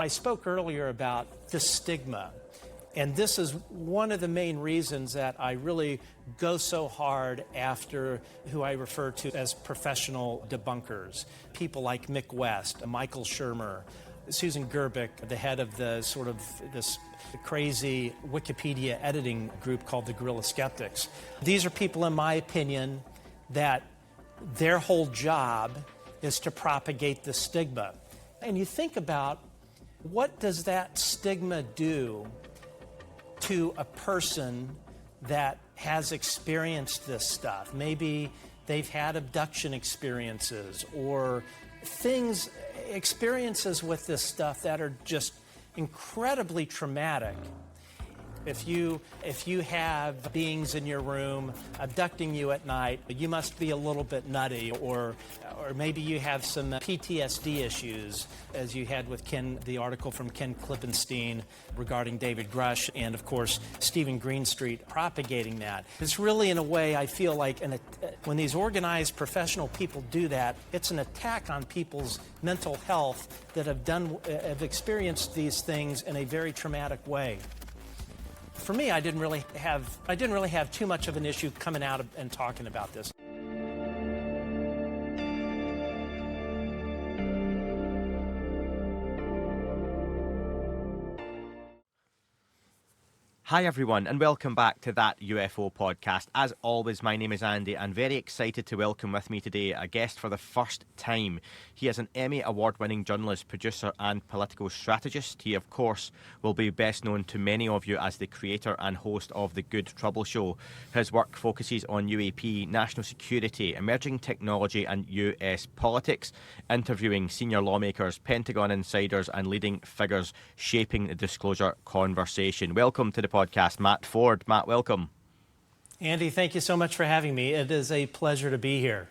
I spoke earlier about the stigma, and this is one of the main reasons that I really go so hard after who I refer to as professional debunkers. People like Mick West, Michael Shermer, Susan Gerbic, the head of the sort of this crazy Wikipedia editing group called the Guerrilla Skeptics. These are people, in my opinion, that their whole job is to propagate the stigma. And you think about, what does that stigma do to a person that has experienced this stuff? Maybe they've had abduction experiences or experiences with this stuff that are just incredibly traumatic. If you have beings in your room abducting you at night, you must be a little bit nutty, or maybe you have some PTSD issues, as you had with the article from Ken Klippenstein regarding David Grusch, and of course Stephen Greenstreet propagating that. It's really, in a way, I feel like when these organized professional people do that, it's an attack on people's mental health that have experienced these things in a very traumatic way. For me, I didn't really have too much of an issue coming out and talking about this. Hi everyone, and welcome back to That UFO Podcast. As always, my name is Andy, and very excited to welcome with me today a guest for the first time. He is an Emmy award-winning journalist, producer and political strategist. He, of course, will be best known to many of you as the creator and host of The Good Trouble Show. His work focuses on UAP, national security, emerging technology and US politics, interviewing senior lawmakers, Pentagon insiders and leading figures shaping the disclosure conversation. Welcome to the podcast, Matt Ford. Matt, welcome. Andy, thank you so much for having me. It is a pleasure to be here.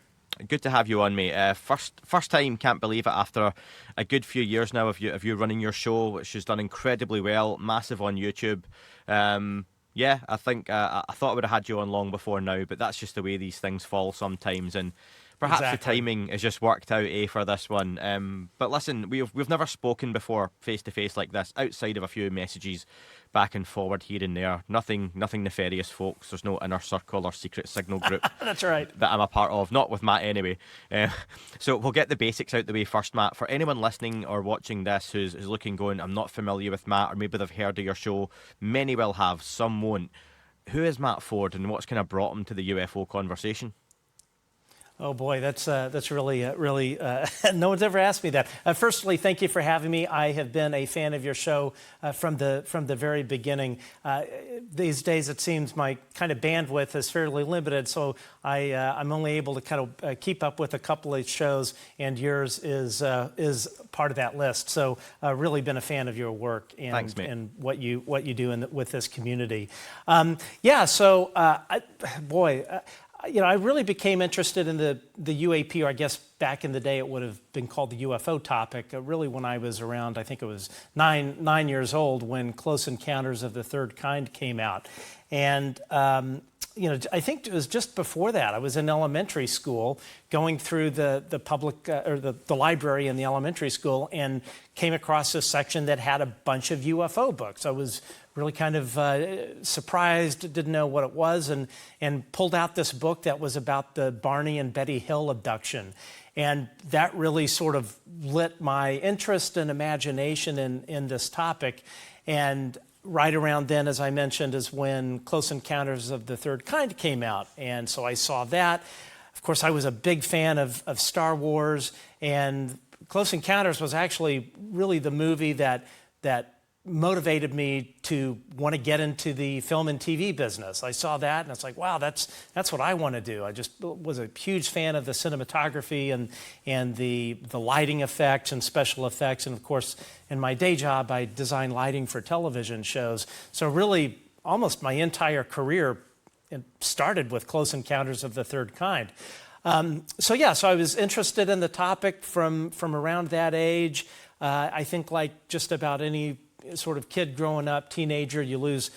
Good to have you on, mate. First time, can't believe it, after a good few years now of you running your show, which has done incredibly well, massive on YouTube. Yeah, I think I thought I would have had you on long before now, but that's just the way these things fall sometimes, and perhaps exactly. The timing has just worked out for this one. But listen, we've never spoken before face to face like this, outside of a few messages back and forward here and there. Nothing nefarious, folks. There's no inner circle or secret signal group. That's right. That I'm a part of, not with Matt anyway. So we'll get the basics out the way first, Matt. For anyone listening or watching this who's looking, going, I'm not familiar with Matt, or maybe they've heard of your show. Many will have, some won't. Who is Matt Ford, and what's kind of brought him to the UFO conversation? Oh boy, that's really no one's ever asked me that. Firstly, thank you for having me. I have been a fan of your show from the very beginning. These days, it seems my kind of bandwidth is fairly limited, so I'm only able to kind of keep up with a couple of shows, and yours is part of that list. So, really been a fan of your work and Thanks, mate. And what you do with this community. I really became interested in the UAP, or I guess back in the day it would have been called the UFO topic, really when I was around, I think it was nine years old, when Close Encounters of the Third Kind came out. And, I think it was just before that. I was in elementary school going through the public, or the library in the elementary school, and came across this section that had a bunch of UFO books. I was really kind of surprised, didn't know what it was, and pulled out this book that was about the Barney and Betty Hill abduction. And that really sort of lit my interest and imagination in this topic. And right around then, as I mentioned, is when Close Encounters of the Third Kind came out. And so I saw that. Of course, I was a big fan of Star Wars, and Close Encounters was actually really the movie that motivated me to want to get into the film and TV business. I saw that and it's like, wow, that's what I want to do. I just was a huge fan of the cinematography and the lighting effects and special effects. And of course, in my day job, I design lighting for television shows. So really, almost my entire career started with Close Encounters of the Third Kind. So I was interested in the topic from around that age. I think like just about any sort of kid growing up, teenager, you lose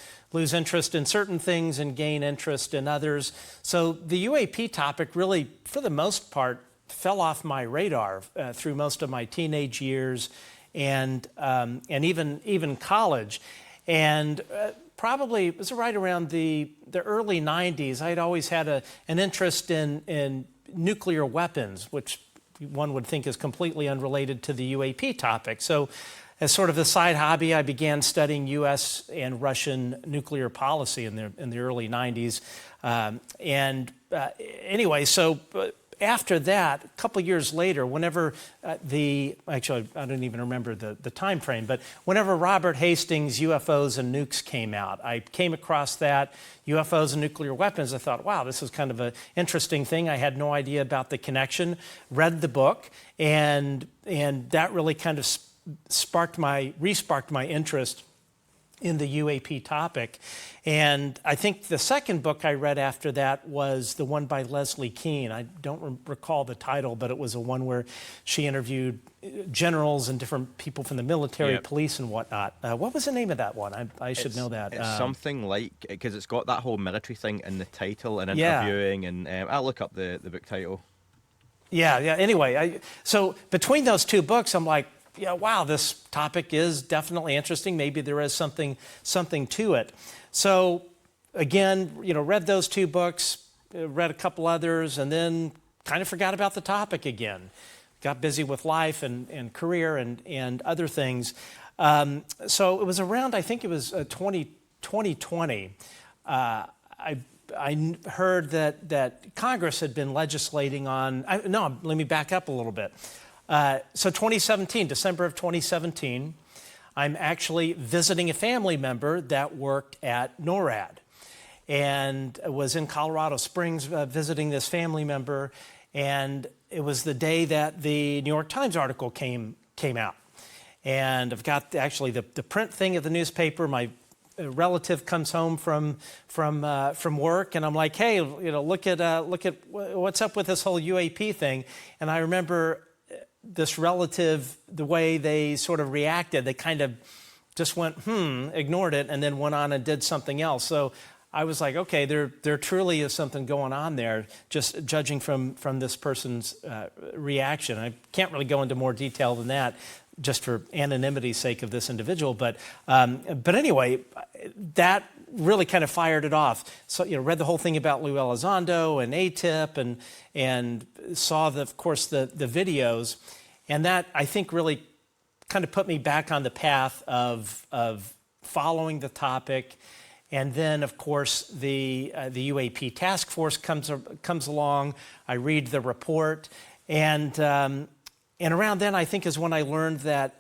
interest in certain things and gain interest in others. So the UAP topic really, for the most part, fell off my radar through most of my teenage years. and even college. And probably it was right around the early 90s, I'd always had an interest in nuclear weapons, which one would think is completely unrelated to the UAP topic. So as sort of a side hobby, I began studying U.S. and Russian nuclear policy in the early 90s. Anyway, so after that, a couple years later, whenever actually, I don't even remember the time frame, but whenever Robert Hastings' UFOs and Nukes came out, I came across that, UFOs and nuclear weapons. I thought, wow, this is kind of an interesting thing. I had no idea about the connection, read the book, and that really kind of re-sparked my interest in the UAP topic. And I think the second book I read after that was the one by Leslie Kean. I don't recall the title, but it was a one where she interviewed generals and different people from the military, police and whatnot. What was the name of that one? I should know that. It's something like, because it's got that whole military thing in the title and interviewing, and I'll look up the book title. Yeah. Anyway, so between those two books, I'm like, yeah, wow, this topic is definitely interesting. Maybe there is something to it. So again, read those two books, read a couple others, and then kind of forgot about the topic again. Got busy with life and career and other things. So it was around, I think it was 2020. I heard that Congress had been legislating on, let me back up a little bit. So 2017, December of 2017, I'm actually visiting a family member that worked at NORAD and was in Colorado Springs visiting this family member. And it was the day that the New York Times article came out. And I've got actually the print thing of the newspaper. My relative comes home from work, and I'm like, hey, look at what's up with this whole UAP thing. And I remember this relative, the way they sort of reacted, they kind of just went, ignored it, and then went on and did something else. So I was like, okay, there truly is something going on there, just judging from this person's reaction. I can't really go into more detail than that, just for anonymity's sake of this individual. But anyway, that really kind of fired it off. So, read the whole thing about Lou Elizondo and ATIP and saw, of course, the videos. And that, I think, really kind of put me back on the path of following the topic. And then, of course, the UAP task force comes along. I read the report. And around then, I think, is when I learned that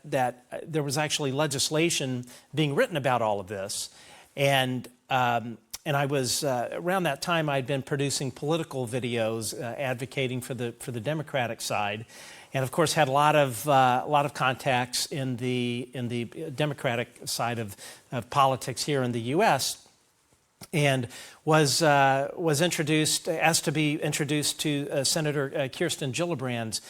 there was actually legislation being written about all of this. And I was around that time I'd been producing political videos advocating for the Democratic side, and of course had a lot of contacts in the Democratic side of politics here in the U.S. And was asked to be introduced to Senator Kirsten Gillibrand's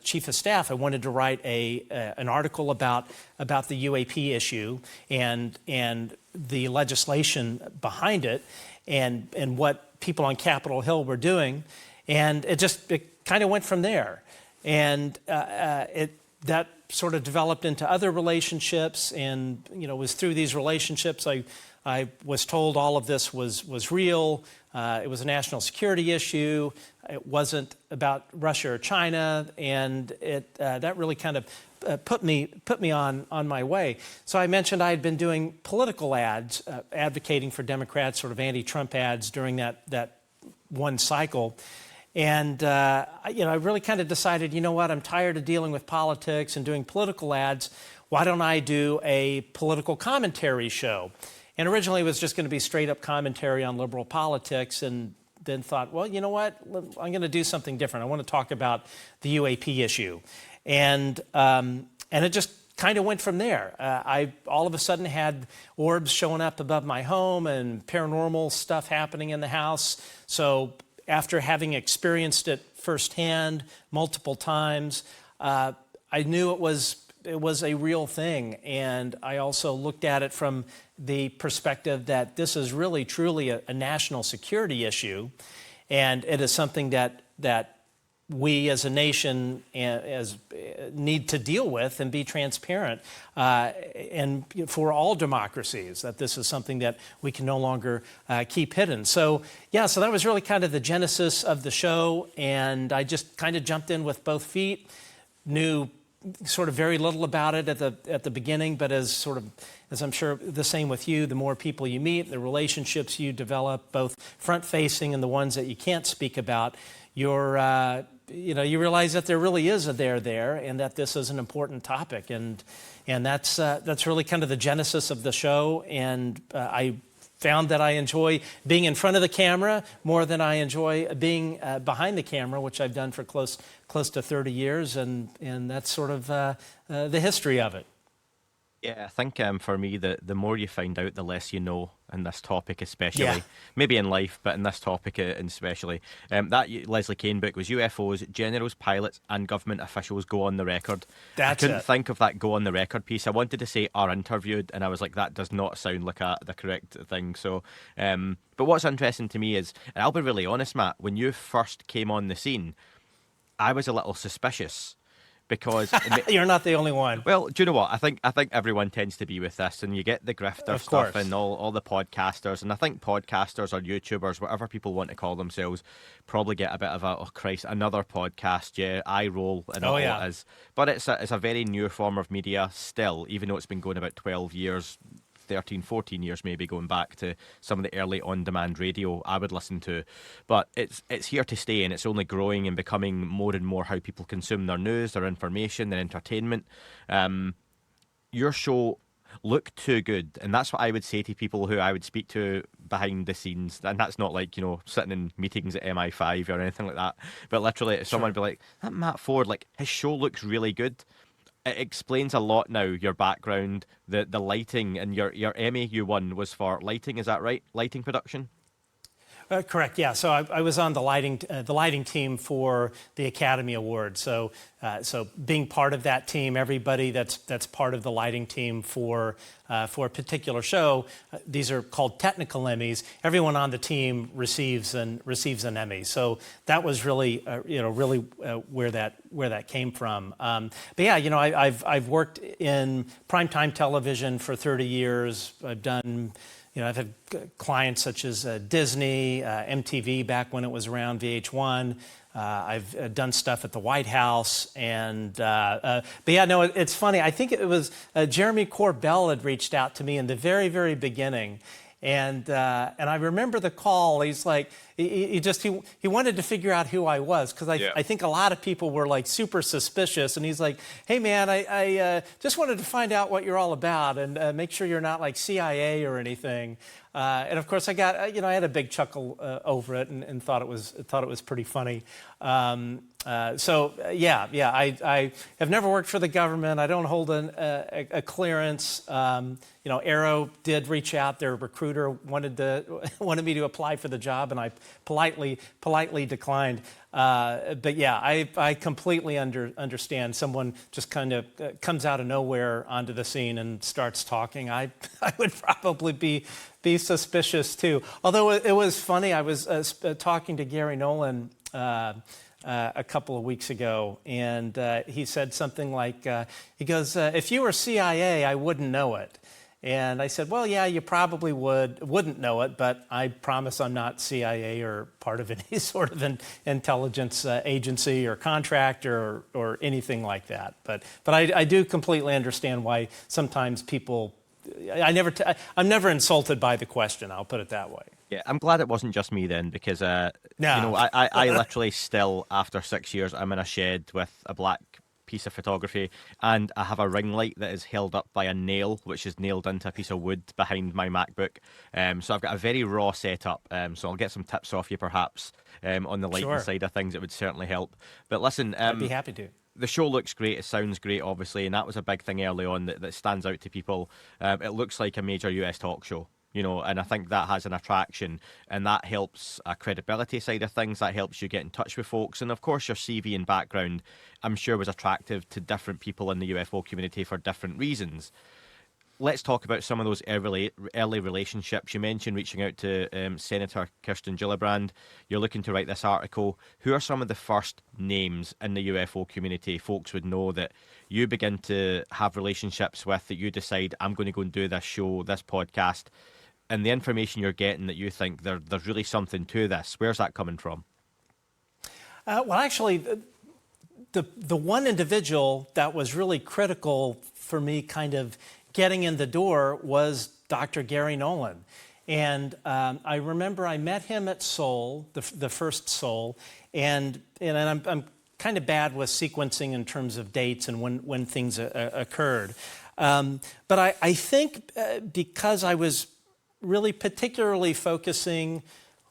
chief of staff. I wanted to write an article about the UAP issue and the legislation behind it, and what people on Capitol Hill were doing, and it kind of went from there, and that sort of developed into other relationships, and was through these relationships I was told all of this was real. It was a national security issue. It wasn't about Russia or China, and that really kind of put me on my way. So I mentioned I had been doing political ads, advocating for Democrats, sort of anti-Trump ads during that one cycle. And I really kind of decided, what, I'm tired of dealing with politics and doing political ads. Why don't I do a political commentary show? And originally it was just going to be straight up commentary on liberal politics, and then thought, well, you know what, I'm going to do something different. I want to talk about the UAP issue. And it just kind of went from there. I all of a sudden had orbs showing up above my home and paranormal stuff happening in the house. So after having experienced it firsthand multiple times, I knew it was a real thing. And I also looked at it from the perspective that this is really, truly a national security issue. And it is something that we as a nation need to deal with and be transparent, and for all democracies, that this is something that we can no longer keep hidden. So so that was really kind of the genesis of the show, and I just kind of jumped in with both feet. Knew sort of very little about it at the beginning, but as I'm sure the same with you, the more people you meet, the relationships you develop, both front-facing and the ones that you can't speak about, you realize that there really is a there, and that this is an important topic, and that's really kind of the genesis of the show. And I found that I enjoy being in front of the camera more than I enjoy being behind the camera, which I've done for close to 30 years, and that's sort of the history of it. Yeah, I think for me, the more you find out, the less you know in this topic, especially. Maybe in life, but in this topic especially. That Leslie Kean book was UFOs, generals, pilots, and government officials go on the record. I couldn't think of that go on the record piece. I wanted to say are interviewed, and I was like, that does not sound like the correct thing. So, but what's interesting to me is, and I'll be really honest, Matt, when you first came on the scene, I was a little suspicious. Because you're not the only one. Well, do you know what? I think everyone tends to be with this, and you get the grifter stuff and all the podcasters, and I think podcasters or YouTubers, whatever people want to call themselves, probably get a bit of oh Christ, another podcast, eye roll and all it is. But it's a very new form of media still, even though it's been going about 12 years. 13, 14 years maybe, going back to some of the early on-demand radio I would listen to. But it's here to stay, and it's only growing and becoming more and more how people consume their news, their information, their entertainment. Your show looked too good, and that's what I would say to people who I would speak to behind the scenes. And that's not like, sitting in meetings at MI5 or anything like that, but literally someone would be like, that Matt Ford, like, his show looks really good. It explains a lot now, your background, the lighting, and your Emmy you won was for lighting, is that right? Lighting production? Correct. Yeah. So I was on the lighting team for the Academy Award. So being part of that team, everybody that's part of the lighting team for a particular show, these are called technical Emmys. Everyone on the team receives an Emmy. So that was really where that came from. But yeah, I've worked in primetime television for 30 years. I've done. I've had clients such as Disney, MTV back when it was around, VH1. I've done stuff at the White House, but yeah, no, it's funny. I think it was Jeremy Corbell had reached out to me in the very, very beginning, and I remember the call. He's like, he wanted to figure out who I was, because I think a lot of people were like super suspicious, and he's like, hey man, I just wanted to find out what you're all about and make sure you're not like CIA or anything. And of course, I had a big chuckle over it and thought it was pretty funny. I have never worked for the government. I don't hold a clearance. AARO did reach out. Their recruiter wanted me to apply for the job, and I politely declined. But yeah, I completely understand. Someone just kind of comes out of nowhere onto the scene and starts talking. I would probably be suspicious too. Although it was funny, I was talking to Garry Nolan a couple of weeks ago, and he said something like, he goes, if you were CIA, I wouldn't know it. And I said, well, yeah, you probably wouldn't know it, but I promise I'm not CIA or part of any sort of intelligence agency or contract or anything like that. But I do completely understand why sometimes people, I'm never insulted by the question, I'll put it that way. Yeah, I'm glad it wasn't just me then, because I literally still, after 6 years, I'm in a shed with a black piece of photography, and I have a ring light that is held up by a nail, which is nailed into a piece of wood behind my MacBook. So I've got a very raw setup. So I'll get some tips off you perhaps on the lighting side of things. It would certainly help. But listen, I'd be happy to. The show looks great. It sounds great, obviously, and that was a big thing early on that stands out to people. It looks like a major US talk show. And I think that has an attraction, and that helps a credibility side of things. That helps you get in touch with folks. And of course, your CV and background, I'm sure, was attractive to different people in the UFO community for different reasons. let's talk about some of those early relationships. You mentioned reaching out to Senator Kirsten Gillibrand. You're looking to write this article. Who are some of the first names in the UFO community folks would know that you begin to have relationships with, that you decide, I'm going to go and do this show, this podcast, and the information you're getting that you think there's really something to this? Where's that coming from? Well, actually, the one individual that was really critical for me kind of getting in the door was Dr. Garry Nolan. And I remember I met him at Seoul, the first Seoul, and I'm kind of bad with sequencing in terms of dates and when things occurred. But I think because I was really particularly focusing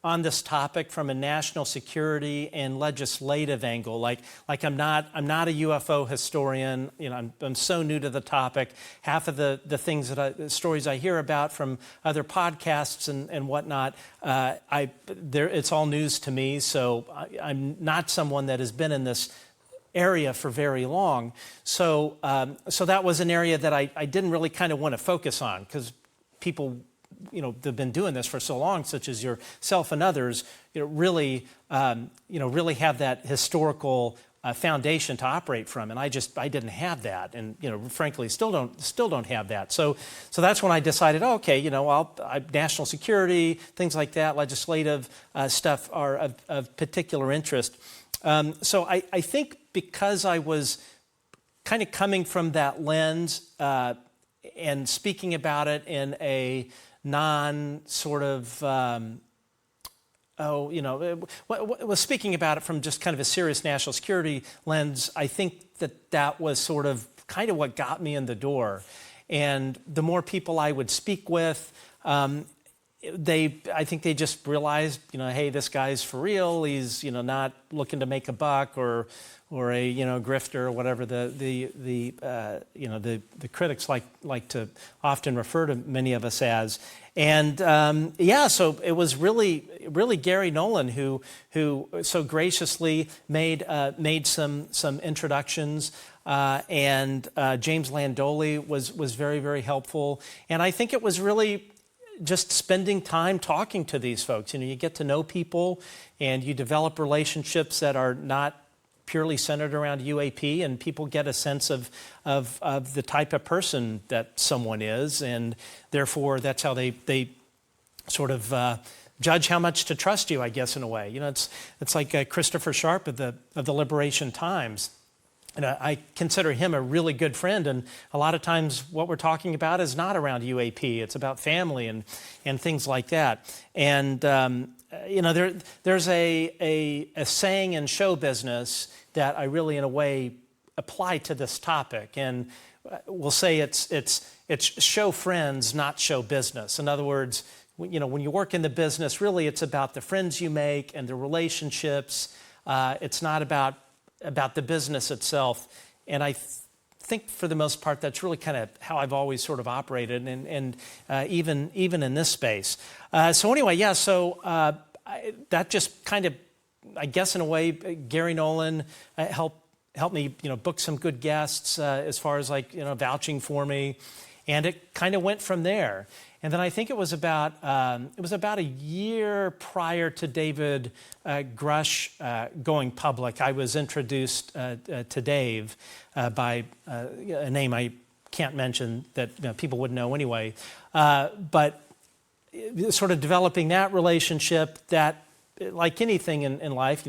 on this topic from a national security and legislative angle, like I'm not a UFO historian. You know, I'm so new to the topic. Half of the things the stories I hear about from other podcasts and whatnot, it's all news to me. So I'm not someone that has been in this area for very long. So that was an area that I didn't really kind of want to focus on, because people, you know, they've been doing this for so long, such as yourself and others, really have that historical foundation to operate from, and I didn't have that, and frankly, still don't have that. So that's when I decided, national security, things like that, legislative stuff are of particular interest. So I think because I was kind of coming from that lens and speaking about it in a non-sort of, was speaking about it from just kind of a serious national security lens, I think that was sort of kind of what got me in the door. And the more people I would speak with, I think they just realized, hey, this guy's for real. He's, not looking to make a buck or a grifter, or whatever the critics like to often refer to many of us as. And so it was really Garry Nolan who so graciously made some introductions, and James Landoli was very, very helpful. And I think it was really just spending time talking to these folks. You get to know people, and you develop relationships that are not purely centered around UAP, and people get a sense of the type of person that someone is, and therefore that's how they sort of judge how much to trust you, I guess, in a way. It's like Christopher Sharp of the Liberation Times. And I consider him a really good friend, and a lot of times what we're talking about is not around UAP. It's about family and things like that. And there's a saying in show business that I really, in a way, apply to this topic, and we'll say it's show friends, not show business. In other words, when you work in the business, really it's about the friends you make and the relationships. It's not about the business itself. And I think for the most part, that's really kind of how I've always sort of operated, and even in this space. So anyway, that just kind of, I guess in a way, Garry Nolan helped me, book some good guests as far as vouching for me, and it kind of went from there. And then I think it was about a year prior to David Grusch going public. I was introduced to Dave by a name I can't mention that people would know anyway. But sort of developing that relationship, that like anything in life,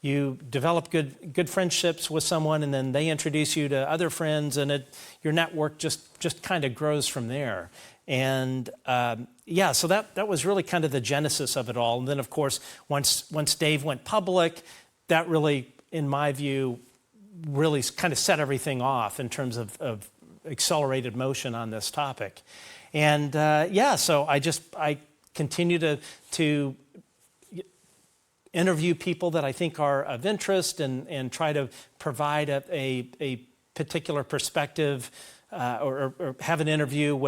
you develop good friendships with someone, and then they introduce you to other friends, and your network just kind of grows from there. And so that was really kind of the genesis of it all. And then, of course, once Dave went public, that really, in my view, really kind of set everything off in terms of accelerated motion on this topic. And so I continue to interview people that I think are of interest, and try to provide a particular perspective, or have an interview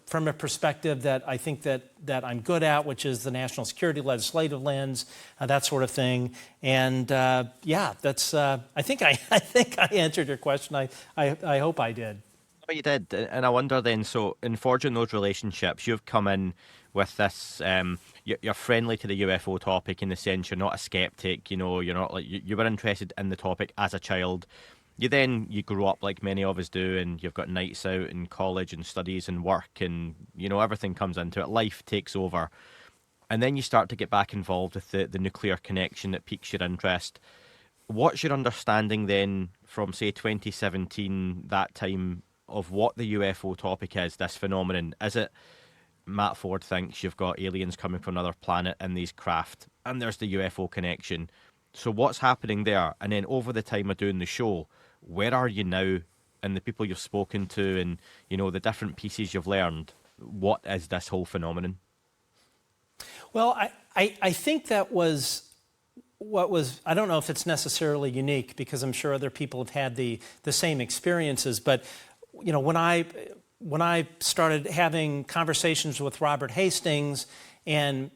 from a perspective that I think that I'm good at, which is the national security legislative lens, that sort of thing. And that's I think I answered your question. I hope I did. Oh, you did, and I wonder then. So, in forging those relationships, you've come in with this. You're friendly to the UFO topic in the sense you're not a skeptic. You know, you're not like you were interested in the topic as a child. You grow up like many of us do, and you've got nights out in college and studies and work, and everything comes into it. Life takes over, and then you start to get back involved with the nuclear connection that piques your interest. What's your understanding then from, say, 2017, that time, of what the UFO topic is, this phenomenon? Is it Matt Ford thinks you've got aliens coming from another planet in these craft, and there's the UFO connection? So what's happening there? And then over the time of doing the show, where are you now? And the people you've spoken to, and the different pieces you've learned, what is this whole phenomenon? Well, I think that was what was, I don't know if it's necessarily unique, because I'm sure other people have had the same experiences, but when I started having conversations with Robert Hastings and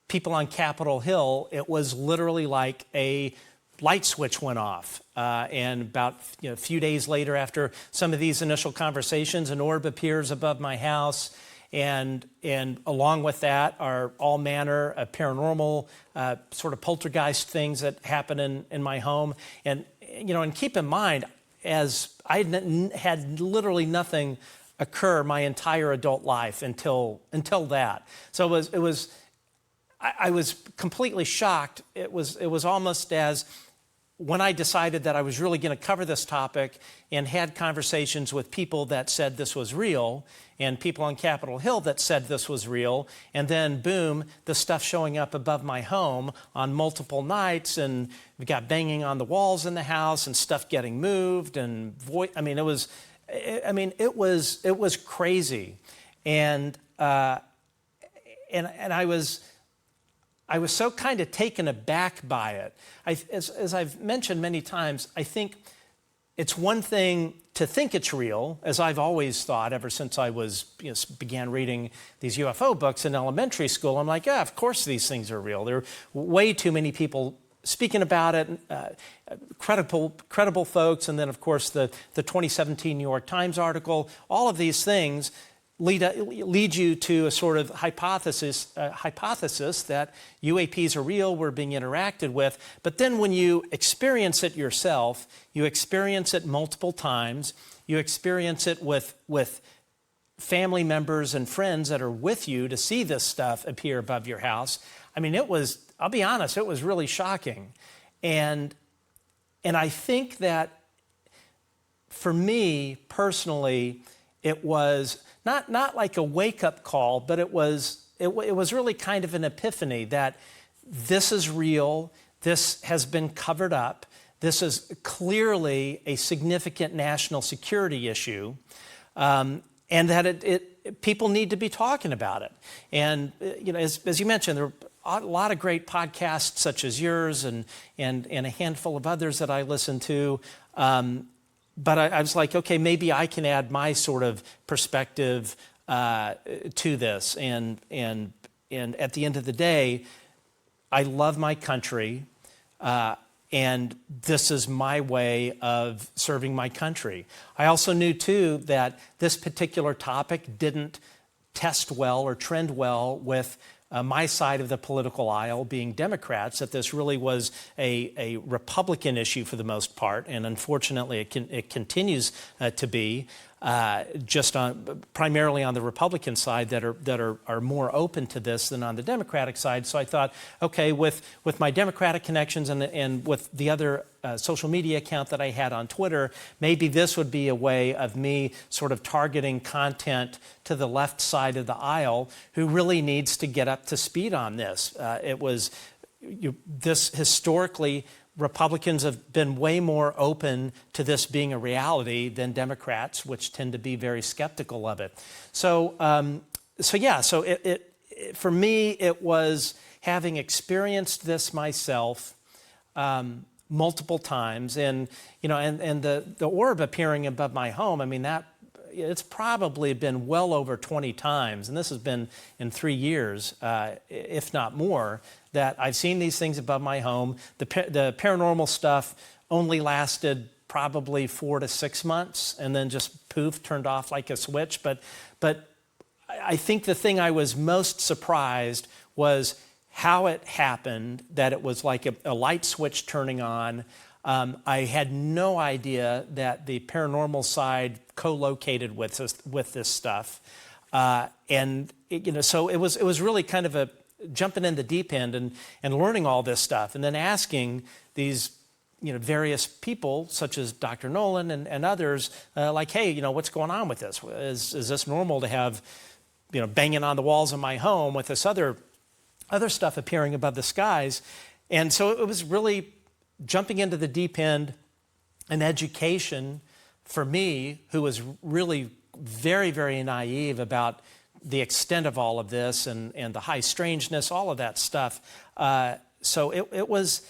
people on Capitol Hill, it was literally like a light switch went off. And about a few days later, after some of these initial conversations, an orb appears above my house. And along with that are all manner of paranormal sort of poltergeist things that happen in my home. And keep in mind, as I had literally nothing occur my entire adult life until that. So I was completely shocked. It was almost as when I decided that I was really going to cover this topic and had conversations with people that said this was real, and people on Capitol Hill that said this was real, and then boom, the stuff showing up above my home on multiple nights, and we got banging on the walls in the house and stuff getting moved, and it was crazy, and I was so kind of taken aback by it. As I've mentioned many times, I think it's one thing to think it's real, as I've always thought ever since I began reading these UFO books in elementary school. I'm like, yeah, of course these things are real. There are way too many people speaking about it, credible folks, and then of course the 2017 New York Times article. All of these things lead you to a sort of hypothesis that UAPs are real, we're being interacted with. But then when you experience it yourself, you experience it multiple times, you experience it with family members and friends that are with you to see this stuff appear above your house. I mean, I'll be honest, it was really shocking. And I think that for me personally, it was not like a wake-up call, but it was really kind of an epiphany that this is real, this has been covered up, this is clearly a significant national security issue, and that people need to be talking about it. And as you mentioned, there are a lot of great podcasts such as yours and a handful of others that I listen to. But I was like, okay, maybe I can add my sort of perspective to this. And at the end of the day, I love my country, and this is my way of serving my country. I also knew, too, that this particular topic didn't test well or trend well with my side of the political aisle, being Democrats, that this really was a Republican issue for the most part, and unfortunately it continues to be just primarily on the Republican side that are more open to this than on the Democratic side. So I thought, okay, with my Democratic connections and with the other social media account that I had on Twitter, maybe this would be a way of me sort of targeting content to the left side of the aisle who really needs to get up to speed on this. This historically, Republicans have been way more open to this being a reality than Democrats, which tend to be very skeptical of it. So for me, it was having experienced this myself multiple times, and the orb appearing above my home. I mean, it's probably been well over 20 times, and this has been in 3 years, if not more, that I've seen these things above my home. The paranormal stuff only lasted probably 4 to 6 months, and then just poof, turned off like a switch. But I think the thing I was most surprised was how it happened, that it was like a light switch turning on. I had no idea that the paranormal side co-located with this stuff. And so it was really kind of a jumping in the deep end and learning all this stuff, and then asking these various people such as Dr. Nolan and others, like, hey, what's going on with this? Is this normal to have, banging on the walls of my home with this other stuff appearing above the skies? And so it was really jumping into the deep end, an education for me, who was really very, very naive about the extent of all of this and the high strangeness, all of that stuff. So it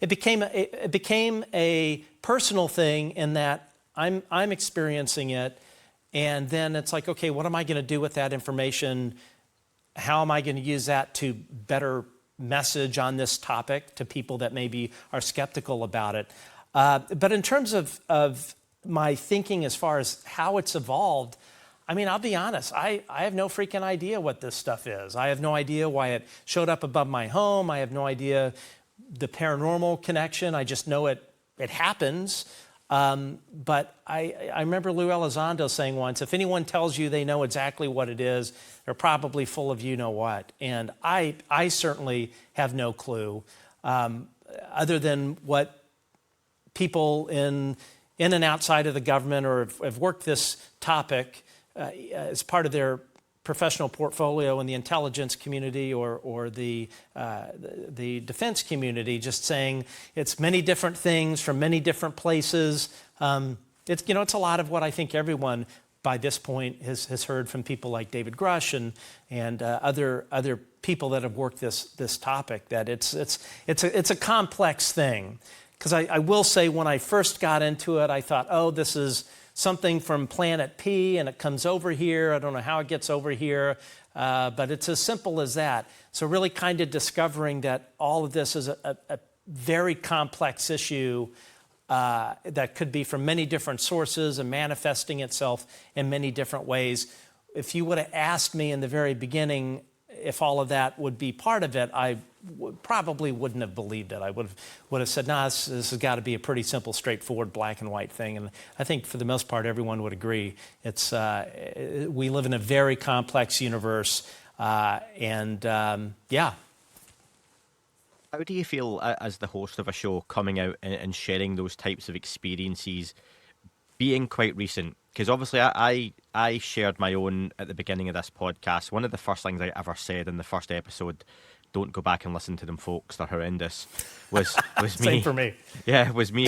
became a personal thing in that I'm experiencing it, and then it's like, okay, what am I going to do with that information? How am I going to use that to better message on this topic to people that maybe are skeptical about it? But in terms of my thinking as far as how it's evolved, I mean, I'll be honest, I have no freaking idea what this stuff is. I have no idea why it showed up above my home. I have no idea the paranormal connection. I just know it happens. But I remember Lou Elizondo saying once, if anyone tells you they know exactly what it is, they're probably full of you-know-what. And I certainly have no clue, other than what people in and outside of the government or have worked this topic as part of their professional portfolio in the intelligence community or the defense community, just saying it's many different things from many different places. It's a lot of what I think everyone by this point has heard from people like David Grusch and other people that have worked this topic, that it's a complex thing. Because I will say, when I first got into it, I thought, oh, this is something from planet P, and it comes over here. I don't know how it gets over here, but it's as simple as that. So really kind of discovering that all of this is a very complex issue that could be from many different sources and manifesting itself in many different ways. If you would have asked me in the very beginning if all of that would be part of it, I probably wouldn't have believed it. I would have said, nah, this has got to be a pretty simple, straightforward, black and white thing. And I think for the most part, everyone would agree. We live in a very complex universe, yeah. How do you feel as the host of a show, coming out and sharing those types of experiences, being quite recent? Because obviously I shared my own at the beginning of this podcast. One of the first things I ever said in the first episode, don't go back and listen to them, folks, they're horrendous, was me. Same for me. Yeah, was me.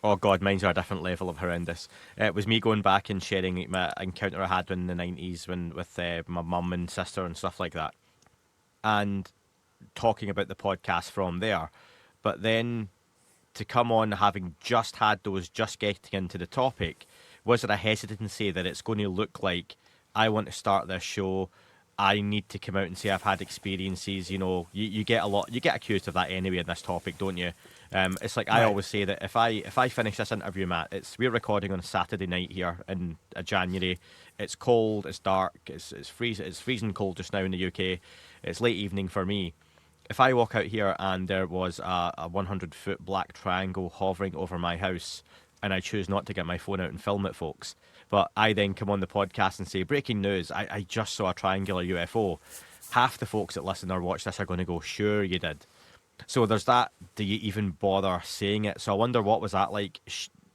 Oh God, mine's are a different level of horrendous. It was me going back and sharing my encounter I had in the 90s with my mum and sister and stuff like that, and talking about the podcast from there. But then to come on having just had those, just getting into the topic, was there a hesitancy that it's going to look like, I want to start this show, I need to come out and say I've had experiences? You get accused of that anyway in this topic, don't you? It's like, right. I always say that if I finish this interview, Matt, we're recording on a Saturday night here in January. It's cold, it's dark, it's freezing cold just now in the UK. It's late evening for me. If I walk out here and there was a 100-foot black triangle hovering over my house, and I choose not to get my phone out and film it, folks, but I then come on the podcast and say, breaking news, I just saw a triangular UFO, half the folks that listen or watch this are going to go, sure you did. So there's that, do you even bother saying it? So I wonder, what was that like?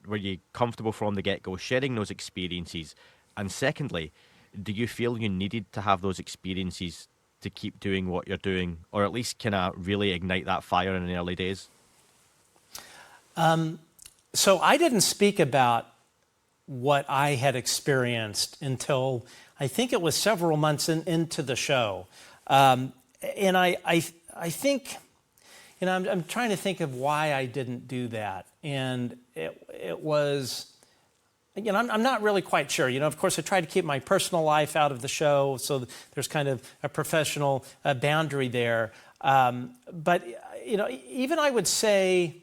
Were you comfortable from the get-go sharing those experiences? And secondly, do you feel you needed to have those experiences to keep doing what you're doing, or at least kind of really ignite that fire in the early days? So I didn't speak about what I had experienced until I think it was several months into the show. And I think, I'm trying to think of why I didn't do that. And it was, I'm not really quite sure. Of course, I try to keep my personal life out of the show, so there's kind of a professional boundary there. But, even I would say,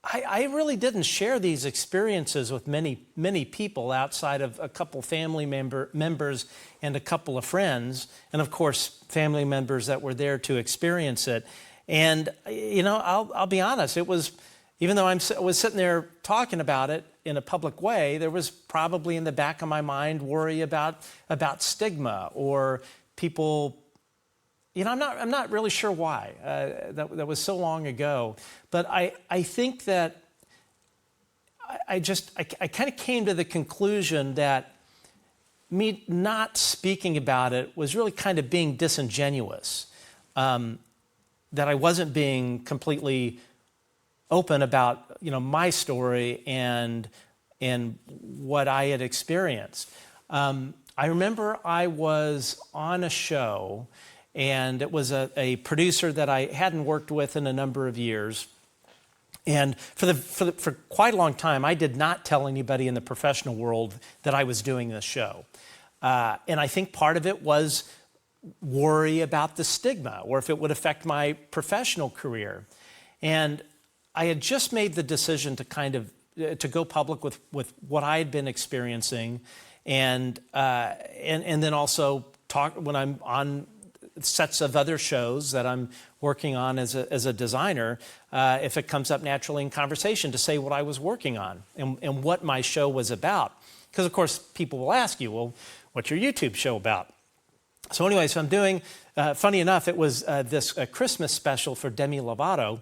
I really didn't share these experiences with many people outside of a couple family members and a couple of friends, and of course family members that were there to experience it. And I'll be honest, it was, even though I was sitting there talking about it in a public way, there was probably in the back of my mind worry about stigma or people. I'm not really sure why. That was so long ago. But I think that I kind of came to the conclusion that me not speaking about it was really kind of being disingenuous. That I wasn't being completely open about my story and what I had experienced. I remember I was on a show, and it was a producer that I hadn't worked with in a number of years. And for quite a long time, I did not tell anybody in the professional world that I was doing this show. And I think part of it was worry about the stigma or if it would affect my professional career. And I had just made the decision to go public with what I had been experiencing, and then also talk when I'm on sets of other shows that I'm working on as a designer, if it comes up naturally in conversation, to say what I was working on and what my show was about. Because of course people will ask you, well, what's your YouTube show about? So anyway, I'm doing, funny enough, it was this Christmas special for Demi Lovato,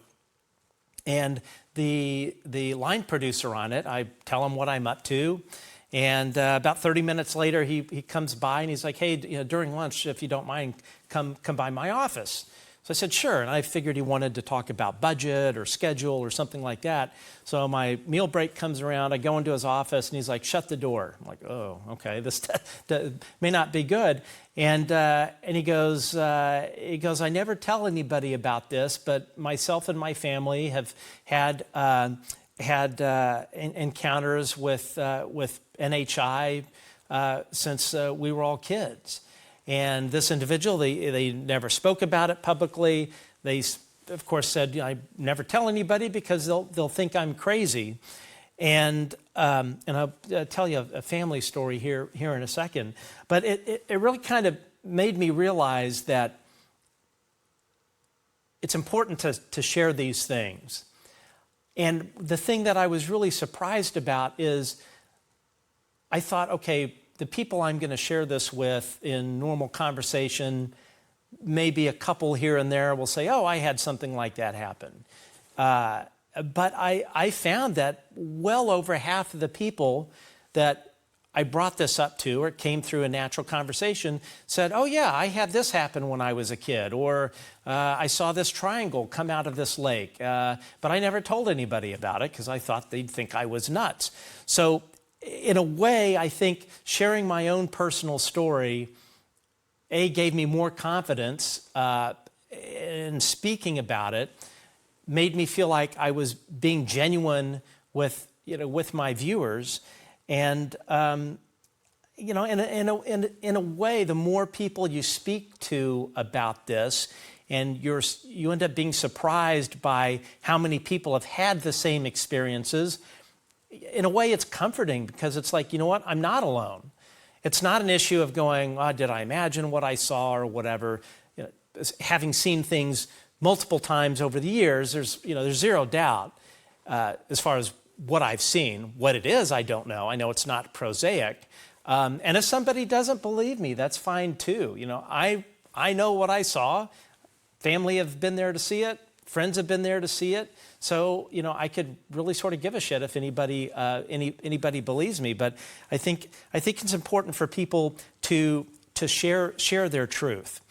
and the line producer on it, I tell him what I'm up to. And about 30 minutes later, he comes by and he's like, hey, during lunch, if you don't mind, come by my office. So I said, sure. And I figured he wanted to talk about budget or schedule or something like that. So my meal break comes around. I go into his office and he's like, shut the door. I'm like, oh, okay, this may not be good. And he goes, I never tell anybody about this, but myself and my family have had encounters with NHI since we were all kids. And this individual, they never spoke about it publicly. They, of course, said, I never tell anybody because they'll think I'm crazy. And I'll tell you a family story here in a second. But it really kind of made me realize that it's important to share these things. And the thing that I was really surprised about is I thought, okay, the people I'm going to share this with in normal conversation, maybe a couple here and there will say, oh, I had something like that happen. But I found that well over half of the people that I brought this up to, or it came through a natural conversation, said, oh yeah, I had this happen when I was a kid, or I saw this triangle come out of this lake, but I never told anybody about it because I thought they'd think I was nuts. So in a way, I think sharing my own personal story, gave me more confidence in speaking about it, made me feel like I was being genuine with my viewers. And in a way, the more people you speak to about this, and you end up being surprised by how many people have had the same experiences. In a way, it's comforting because it's like, you know what, I'm not alone. It's not an issue of going, oh, did I imagine what I saw or whatever. Having seen things multiple times over the years, there's zero doubt as far as what I've seen. What it is, I don't know. I know it's not prosaic. And if somebody doesn't believe me, that's fine too. I know what I saw. Family have been there to see it. Friends have been there to see it. So, I could really sort of give a shit if anybody believes me. But I think it's important for people to share their truth.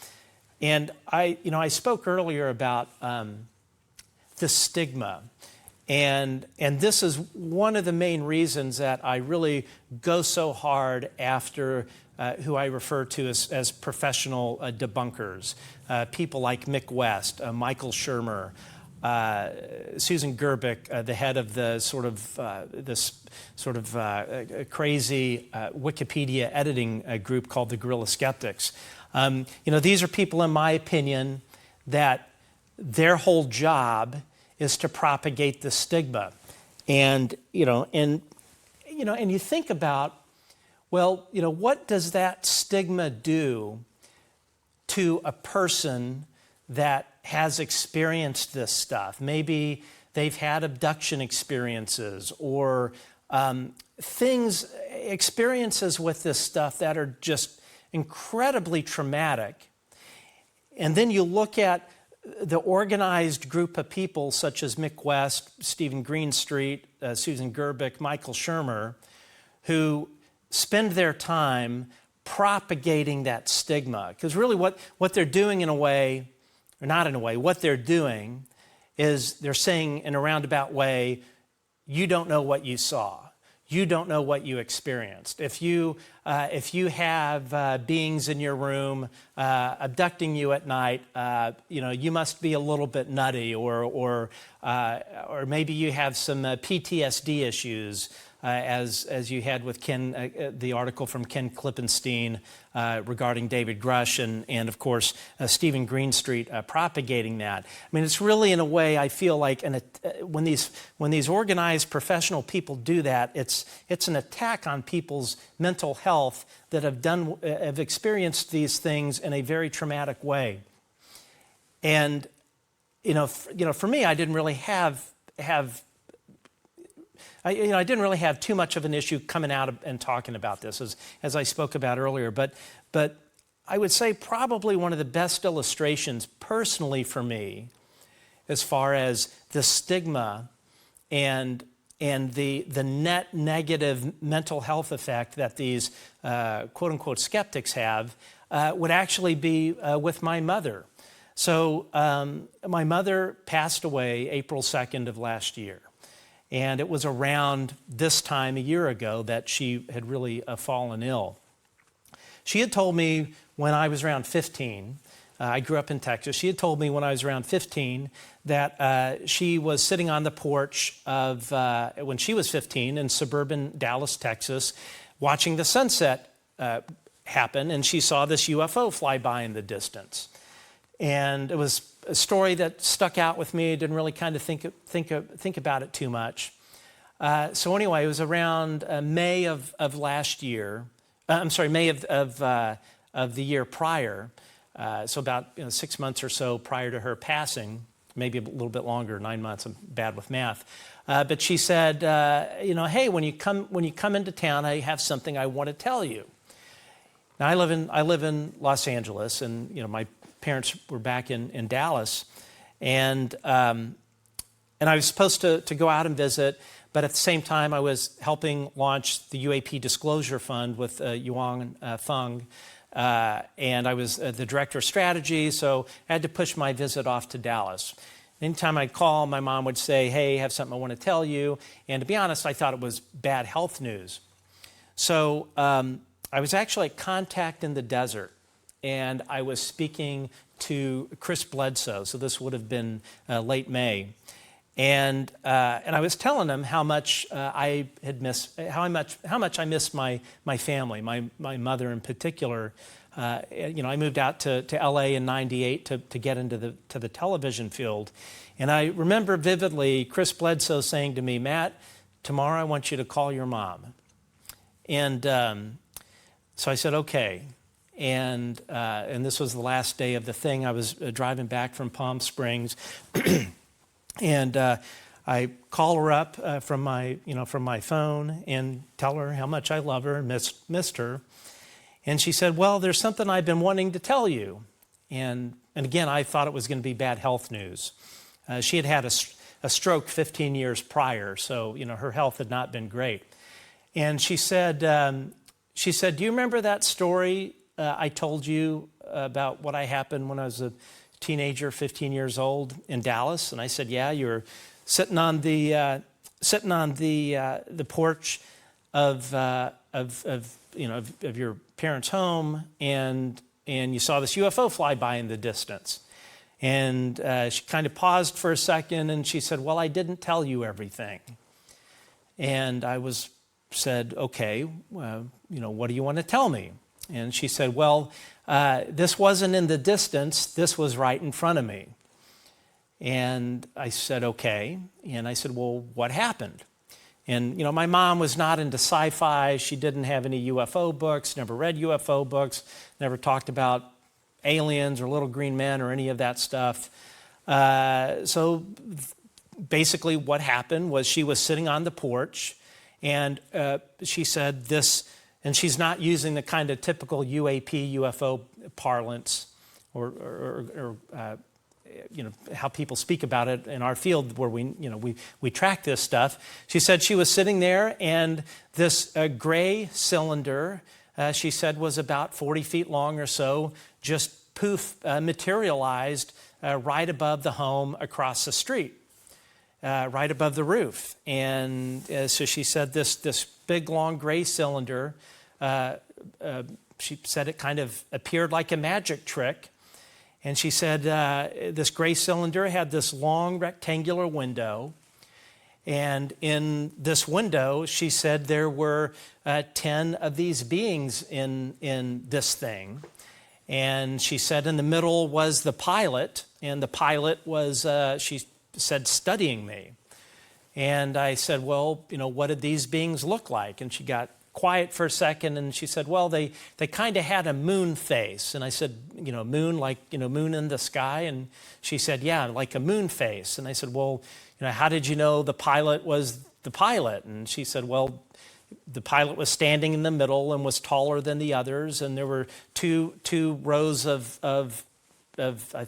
And I spoke earlier about the stigma. And this is one of the main reasons that I really go so hard after who I refer to as professional debunkers, people like Mick West, Michael Shermer, Susan Gerbic, the head of the crazy Wikipedia editing group called the Guerrilla Skeptics. These are people, in my opinion, that their whole job is to propagate the stigma. And and you think about, well, what does that stigma do to a person that has experienced this stuff? Maybe they've had abduction experiences or experiences with this stuff that are just incredibly traumatic. And then you look at the organized group of people such as Mick West, Stephen Greenstreet, Susan Gerbic, Michael Shermer, who spend their time propagating that stigma. Because really what they're doing in a way, or not in a way, what they're doing is they're saying in a roundabout way, you don't know what you saw. You don't know what you experienced. If you have beings in your room abducting you at night, you must be a little bit nutty, or maybe you have some PTSD issues, as you had with Ken, the article from Ken Klippenstein regarding David Grusch, and of course Stephen Greenstreet propagating that. I mean, it's really, in a way, I feel like when these organized professional people do that, it's an attack on people's mental health that have experienced these things in a very traumatic way. And for me, I didn't really have I didn't really have too much of an issue coming out and talking about this, as I spoke about earlier. But I would say probably one of the best illustrations personally for me, as far as the stigma and the net negative mental health effect that these quote unquote skeptics have, would actually be with my mother. So my mother passed away April 2nd of last year. And it was around this time a year ago that she had really fallen ill. She had told me when I was around 15, I grew up in Texas, she had told me when I was around 15 that she was sitting on the porch of, when she was 15, in suburban Dallas, Texas, watching the sunset happen, and she saw this UFO fly by in the distance. And it was a story that stuck out with me. Didn't really kind of think about it too much. So anyway, it was around May of last year. I'm sorry, May of the year prior. So about 6 months or so prior to her passing, maybe a little bit longer, 9 months. I'm bad with math. But she said, hey, when you come into town, I have something I want to tell you. Now I live in Los Angeles, and my parents were back in Dallas, and I was supposed to go out and visit, but at the same time I was helping launch the UAP Disclosure Fund with Yuan Feng, and I was the director of strategy, so I had to push my visit off to Dallas. Anytime I'd call, my mom would say, hey, I have something I want to tell you, and to be honest, I thought it was bad health news. So I was actually at Contact in the Desert, and I was speaking to Chris Bledsoe, so this would have been late May, and I was telling him how much I had missed, how much I missed my family, my mother in particular. I moved out to LA in '98 to get into the television field, and I remember vividly Chris Bledsoe saying to me, Matt, tomorrow I want you to call your mom, and so I said, okay. And this was the last day of the thing. I was driving back from Palm Springs, and I call her up from my phone and tell her how much I love her and missed her. And she said, well, there's something I've been wanting to tell you. And again, I thought it was going to be bad health news. She had a stroke 15 years prior, so her health had not been great. And she said, do you remember that story I told you about what happened when I was a teenager, 15 years old, in Dallas? And I said, yeah, you were sitting on the porch of your parents' home, and you saw this UFO fly by in the distance. And she kind of paused for a second, and she said, well, I didn't tell you everything. And I said, okay, what do you want to tell me? And she said, well, this wasn't in the distance, this was right in front of me. And I said, okay. And I said, well, what happened? And, my mom was not into sci-fi. She didn't have any UFO books, never read UFO books, never talked about aliens or little green men or any of that stuff. So basically what happened was she was sitting on the porch, and she said this, and she's not using the kind of typical UAP, UFO parlance or how people speak about it in our field where we track this stuff. She said she was sitting there, and this gray cylinder, she said, was about 40 feet long or so, just poof, materialized right above the home across the street, right above the roof. And so she said this big, long gray cylinder, she said it kind of appeared like a magic trick. And she said this gray cylinder had this long rectangular window. And in this window, she said there were 10 of these beings in this thing. And she said in the middle was the pilot, and the pilot was, she said, studying me. And I said, well, what did these beings look like? And she got quiet for a second, and she said, well, they kind of had a moon face. And I said, moon, like, moon in the sky? And she said, yeah, like a moon face. And I said, well, how did you know the pilot was the pilot? And she said, well, the pilot was standing in the middle and was taller than the others, and there were two rows of I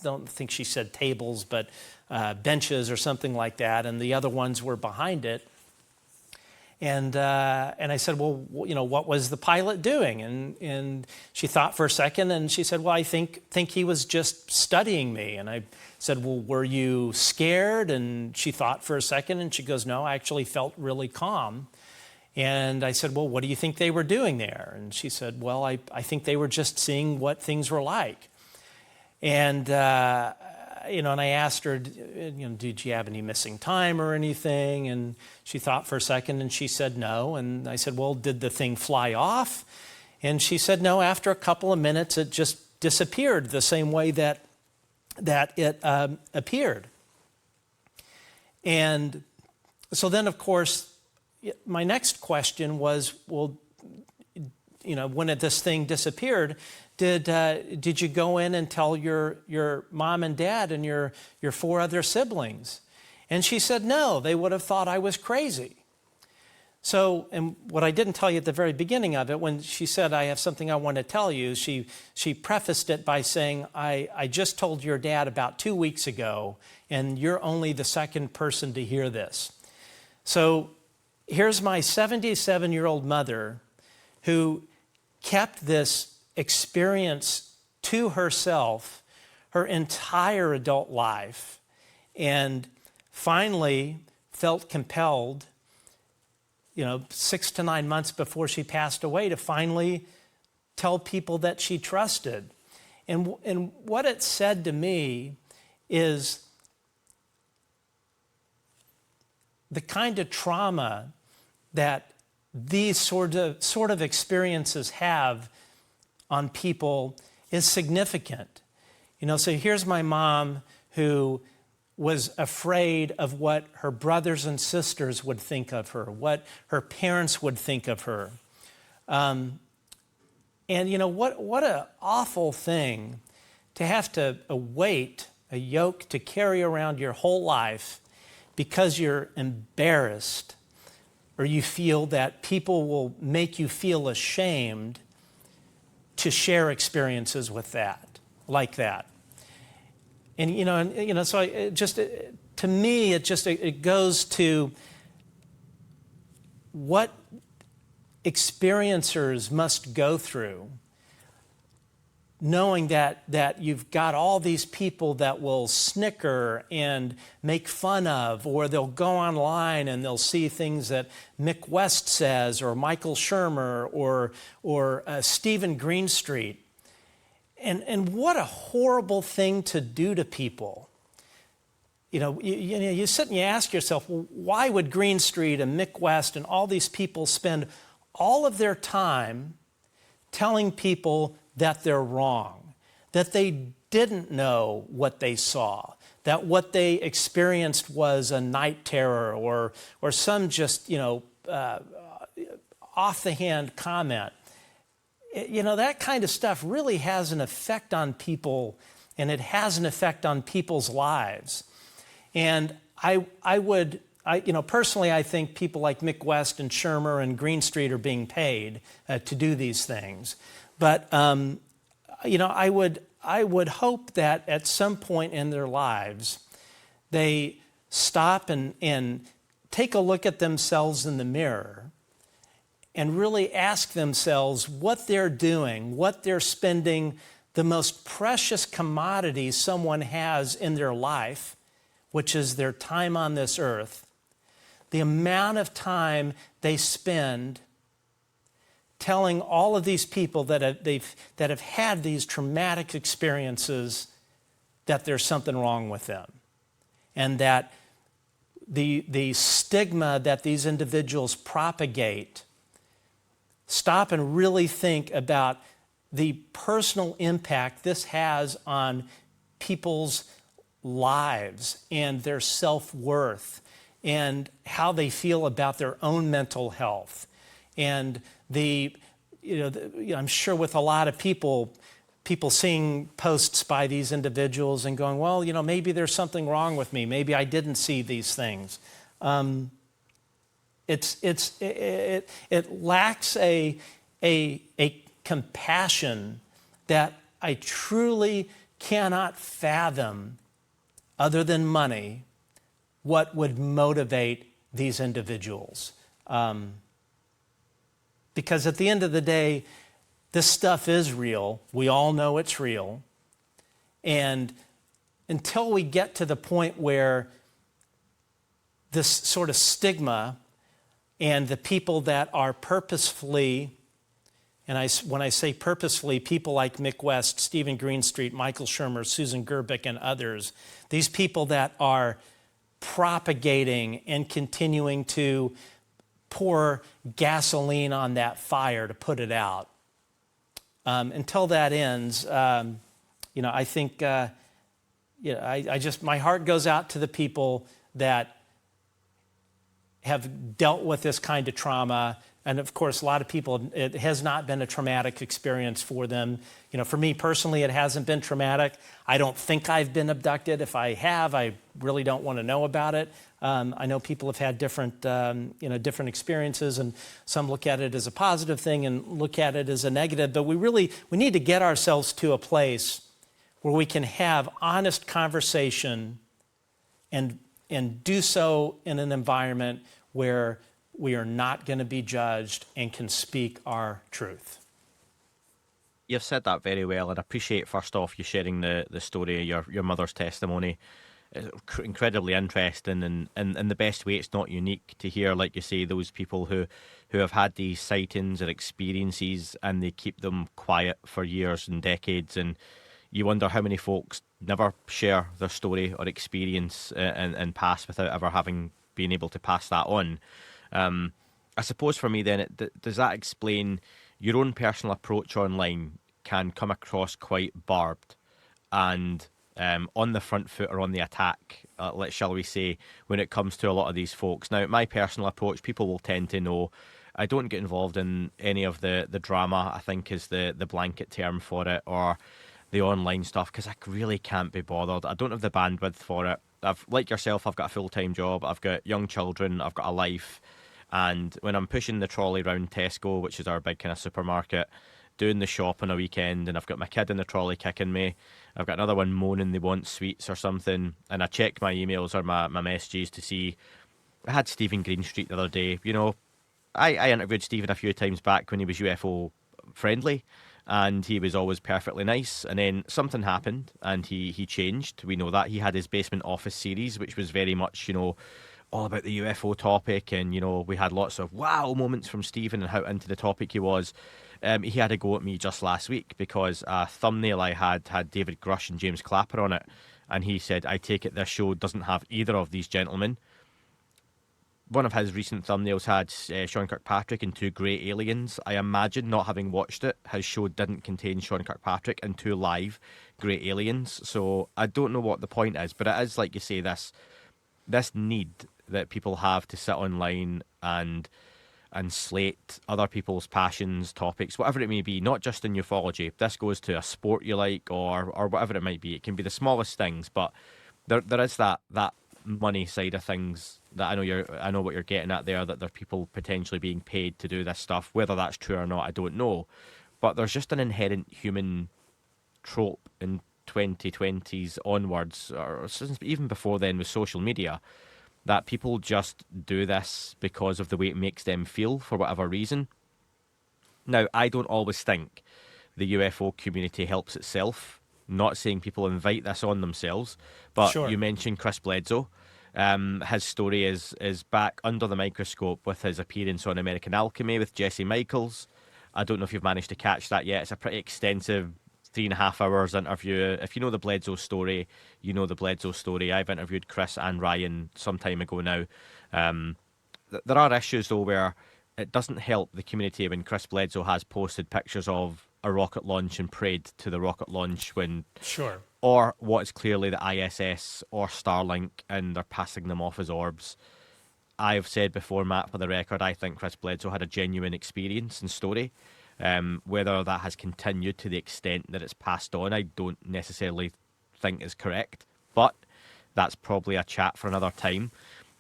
don't think she said tables, but benches or something like that, and the other ones were behind it. And I said, well, what was the pilot doing? And she thought for a second, and she said, well, I think he was just studying me. And I said, well, were you scared? And she thought for a second, and she goes, no, I actually felt really calm. And I said, well, what do you think they were doing there? And she said, well, I think they were just seeing what things were like. And and I asked her, did you have any missing time or anything? And she thought for a second, and she said no. And I said, well, did the thing fly off? And she said no. After a couple of minutes, it just disappeared the same way that it appeared. And so then, of course, my next question was, well, when this thing disappeared, did you go in and tell your mom and dad and your 4 other siblings? And she said no, they would have thought I was crazy. So, and what I didn't tell you at the very beginning of it, when she said, I have something I want to tell you, she prefaced it by saying, I just told your dad about 2 weeks ago, and you're only the second person to hear this. So here's my 77-year-old mother who kept this experience to herself her entire adult life, and finally felt compelled, 6 to 9 months before she passed away, to finally tell people that she trusted. And what it said to me is the kind of trauma that these sort of experiences have on people is significant. So here's my mom who was afraid of what her brothers and sisters would think of her, what her parents would think of her. And what an awful thing to have to a yoke to carry around your whole life because you're embarrassed, or you feel that people will make you feel ashamed to share experiences like that. And so to me, it goes to what experiencers must go through, knowing that you've got all these people that will snicker and make fun of, or they'll go online and they'll see things that Mick West says, or Michael Shermer, or Stephen Greenstreet. And what a horrible thing to do to people. You sit and you ask yourself, well, why would Greenstreet and Mick West and all these people spend all of their time telling people that they're wrong, that they didn't know what they saw, that what they experienced was a night terror or some just, off the hand comment. That kind of stuff really has an effect on people, and it has an effect on people's lives. And personally, I think people like Mick West and Shermer and Greenstreet are being paid to do these things. But, I would hope that at some point in their lives, they stop and take a look at themselves in the mirror and really ask themselves what they're doing, what they're spending the most precious commodity someone has in their life, which is their time on this earth, the amount of time they spend telling all of these people that have had these traumatic experiences that there's something wrong with them, and that the stigma that these individuals propagate. Stop and really think about the personal impact this has on people's lives and their self-worth and how they feel about their own mental health. And I'm sure with a lot of people seeing posts by these individuals and going, well, maybe there's something wrong with me. Maybe I didn't see these things. It lacks a compassion that I truly cannot fathom, other than money, what would motivate these individuals. Because at the end of the day, this stuff is real. We all know it's real. And until we get to the point where this sort of stigma and the people that are purposefully, and when I say purposefully, people like Mick West, Stephen Greenstreet, Michael Shermer, Susan Gerbic, and others, these people that are propagating and continuing to pour gasoline on that fire to put it out. Until that ends, I think, my heart goes out to the people that have dealt with this kind of trauma. And of course, a lot of people, it has not been a traumatic experience for them. For me personally, it hasn't been traumatic. I don't think I've been abducted. If I have, I really don't want to know about it. I know people have had different experiences, and some look at it as a positive thing and look at it as a negative. But we need to get ourselves to a place where we can have honest conversation and do so in an environment where we are not going to be judged and can speak our truth. You've said that very well, and I appreciate, first off, you sharing the story of your mother's testimony. It's incredibly interesting, and in the best way. It's not unique to hear, like you say, those people who have had these sightings or experiences and they keep them quiet for years and decades, and you wonder how many folks never share their story or experience and pass without ever having been able to pass that on. I suppose for me then, does that explain your own personal approach online can come across quite barbed and on the front foot or on the attack, shall we say, when it comes to a lot of these folks. Now, my personal approach, people will tend to know, I don't get involved in any of the drama, I think is the blanket term for it, or the online stuff, because I really can't be bothered. I don't have the bandwidth for it. Like yourself, I've got a full-time job, I've got young children, I've got a life, and when I'm pushing the trolley around Tesco, which is our big kind of supermarket, doing the shop on a weekend, and I've got my kid in the trolley kicking me, I've got another one moaning they want sweets or something, and I check my emails or my messages to see. I had Stephen Greenstreet the other day. I interviewed Stephen a few times back when he was UFO friendly, and he was always perfectly nice, and then something happened and he changed. We know that. He had his Basement Office series, which was very much all about the UFO topic, and we had lots of wow moments from Stephen and how into the topic he was. He had a go at me just last week because a thumbnail I had David Grusch and James Clapper on it, and he said, I take it this show doesn't have either of these gentlemen. one of his recent thumbnails had Sean Kirkpatrick and two grey aliens. I imagine, not having watched it, his show didn't contain Sean Kirkpatrick and two live grey aliens. So I don't know what the point is, but it is, like you say, this need that people have to sit online and slate other people's passions, topics, whatever it may be, not just in ufology. This goes to a sport you like or whatever it might be. It can be the smallest things, but there is that money side of things that I know what you're getting at there, that there are people potentially being paid to do this stuff. Whether that's true or not, I don't know. But there's just an inherent human trope in 2020s onwards, or since even before then with social media, that people just do this because of the way it makes them feel for whatever reason. Now, I don't always think the UFO community helps itself. Not saying people invite this on themselves, but Sure. You mentioned Chris Bledsoe. His story is back under the microscope with his appearance on American Alchemy with Jesse Michaels. I don't know if you've managed to catch that yet. It's a pretty extensive 3.5 hours interview. If you know the Bledsoe story, you know the Bledsoe story. I've interviewed Chris and Ryan some time ago now. There are issues, though, where it doesn't help the community when Chris Bledsoe has posted pictures of a rocket launch and prayed to the rocket launch when... Sure. Or what is clearly the ISS or Starlink, and they're passing them off as orbs. I've said before, Matt, for the record, I think Chris Bledsoe had a genuine experience and story. Whether that has continued to the extent that it's passed on, I don't necessarily think is correct. But that's probably a chat for another time.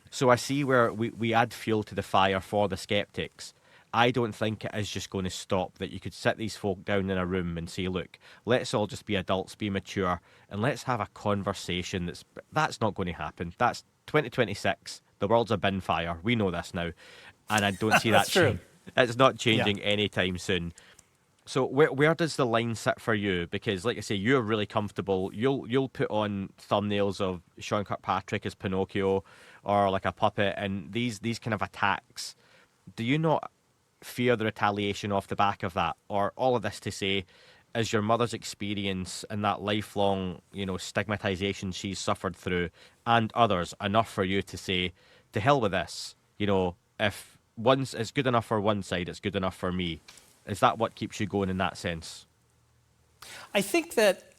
So I see where we add fuel to the fire for the skeptics. I don't think it is just going to stop, that you could sit these folk down in a room and say, look, let's all just be adults, be mature, and let's have a conversation. That's not going to happen. That's 2026. The world's a bin fire. We know this now. And I don't see that true. It's not changing anytime soon. So where does the line sit for you? Because, like I say, you're really comfortable. You'll put on thumbnails of Sean Kirkpatrick as Pinocchio or like a puppet, and these kind of attacks. Do you not fear the retaliation off the back of that? Or all of this to say, is your mother's experience and that lifelong, stigmatization she's suffered through, and others, enough for you to say, to hell with this? If once it's good enough for one side, it's good enough for me. Is that what keeps you going in that sense? I think that,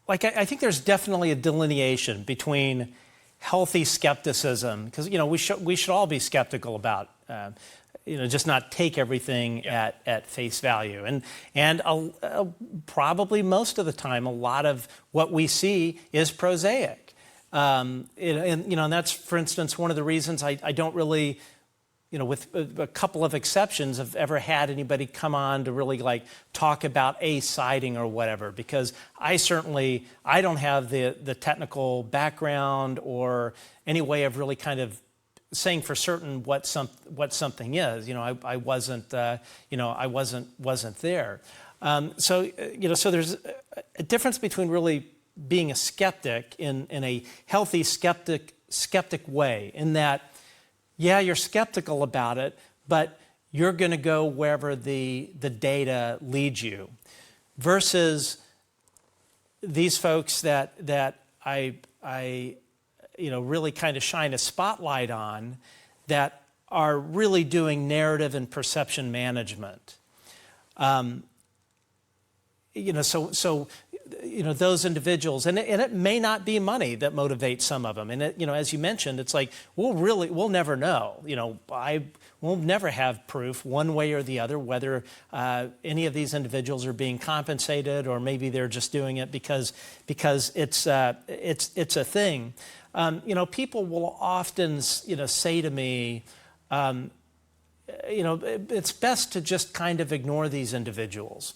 I think there's definitely a delineation between healthy skepticism, because we should all be skeptical about, just not take everything at face value, and probably most of the time, a lot of what we see is prosaic, and that's, for instance, one of the reasons I don't really, with a couple of exceptions, have ever had anybody come on to really talk about a sighting or whatever, because I don't have the technical background or any way of really kind of saying for certain what something is. I wasn't there. So there's a difference between really being a skeptic in a healthy skeptic way, in that, yeah, you're skeptical about it, but you're going to go wherever the data leads you, versus these folks that I really kind of shine a spotlight on, that are really doing narrative and perception management. Those individuals, and it may not be money that motivates some of them. And as you mentioned, it's like, we'll never know. We'll never have proof one way or the other whether any of these individuals are being compensated, or maybe they're just doing it because it's a thing. People will often say to me, it's best to just kind of ignore these individuals.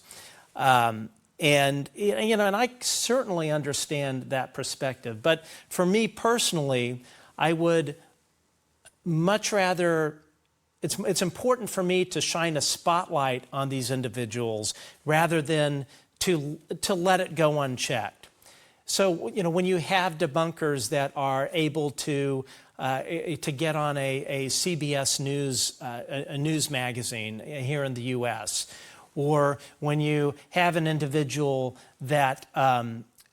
And I certainly understand that perspective. But for me personally, I would much rather, it's important for me to shine a spotlight on these individuals rather than to let it go unchecked. So, when you have debunkers that are able to get on a CBS News, a news magazine here in the U.S., or when you have an individual that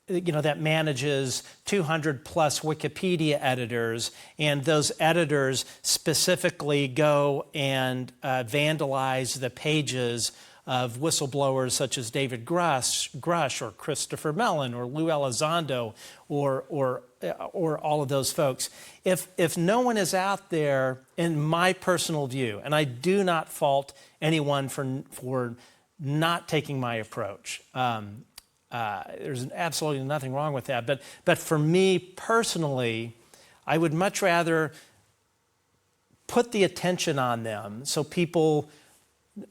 that manages 200 plus Wikipedia editors, and those editors specifically go and vandalize the pages of whistleblowers such as David Grusch or Christopher Mellon or Lou Elizondo or all of those folks. If no one is out there, in my personal view, and I do not fault anyone for not taking my approach. There's absolutely nothing wrong with that. But for me personally, I would much rather put the attention on them so people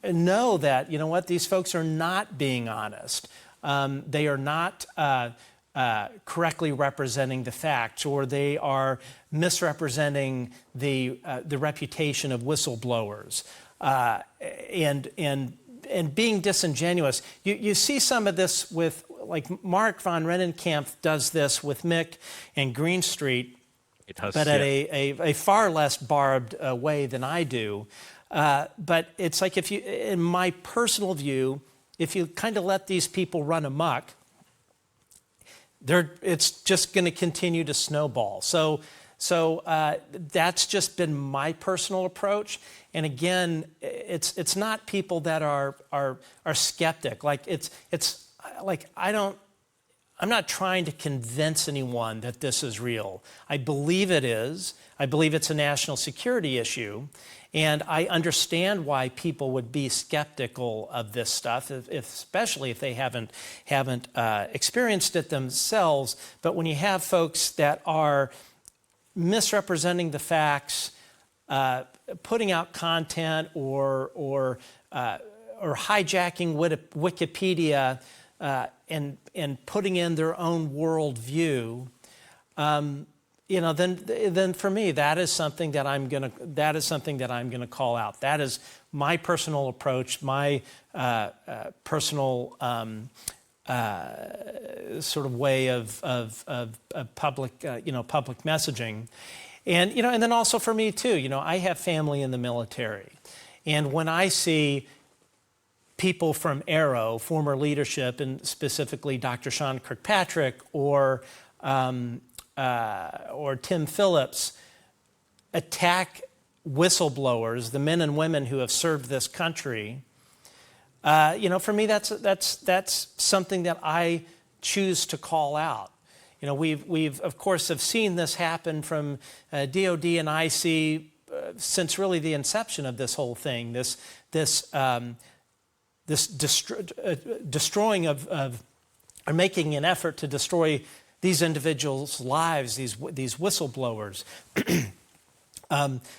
know that, you know what, these folks are not being honest. They are not correctly representing the facts, or they are misrepresenting the reputation of whistleblowers. And being disingenuous. You see some of this with, like Mark von Rennenkampf does this with Mick and Greenstreet, but at a far less barbed way than I do. But it's like, if you, in my personal view, if you kind of let these people run amok, it's just going to continue to snowball. So that's just been my personal approach. And again, it's not people that are skeptic. Like it's like I'm not trying to convince anyone that this is real. I believe it is. I believe it's a national security issue. And I understand why people would be skeptical of this stuff, especially if they haven't experienced it themselves. But when you have folks that are misrepresenting the facts, putting out content, or hijacking Wikipedia and putting in their own worldview, then for me that is something that I'm gonna call out. That is my personal approach, my personal sort of way of public public messaging. And and then also for me too, I have family in the military, and when I see people from AARO, former leadership, and specifically Dr. Sean Kirkpatrick or Tim Phillips, attack whistleblowers, the men and women who have served this country, for me that's something that I choose to call out. We've of course have seen this happen from DOD and IC since really the inception of this whole thing. This destroying of or making an effort to destroy these individuals' lives, these whistleblowers.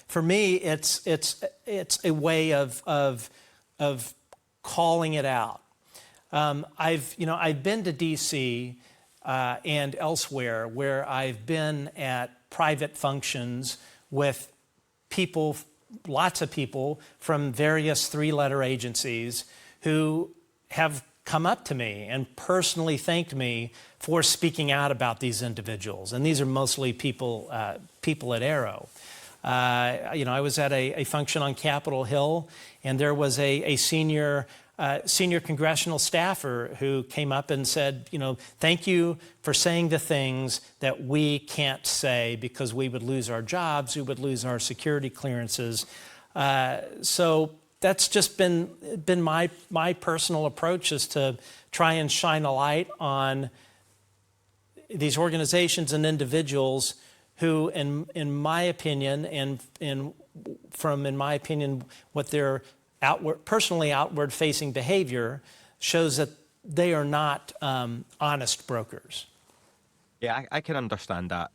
For me, it's a way of calling it out. I've been to D.C. And elsewhere where I've been at private functions with people, lots of people from various three-letter agencies who have come up to me and personally thanked me for speaking out about these individuals. And these are mostly people at AARO. I was at a function on Capitol Hill, and there was a senior congressional staffer who came up and said, thank you for saying the things that we can't say because we would lose our jobs, we would lose our security clearances. So that's just been my personal approach, is to try and shine a light on these organizations and individuals who, in my opinion, and from my opinion, what their personally outward-facing behavior shows that they are not honest brokers. Yeah, I can understand that.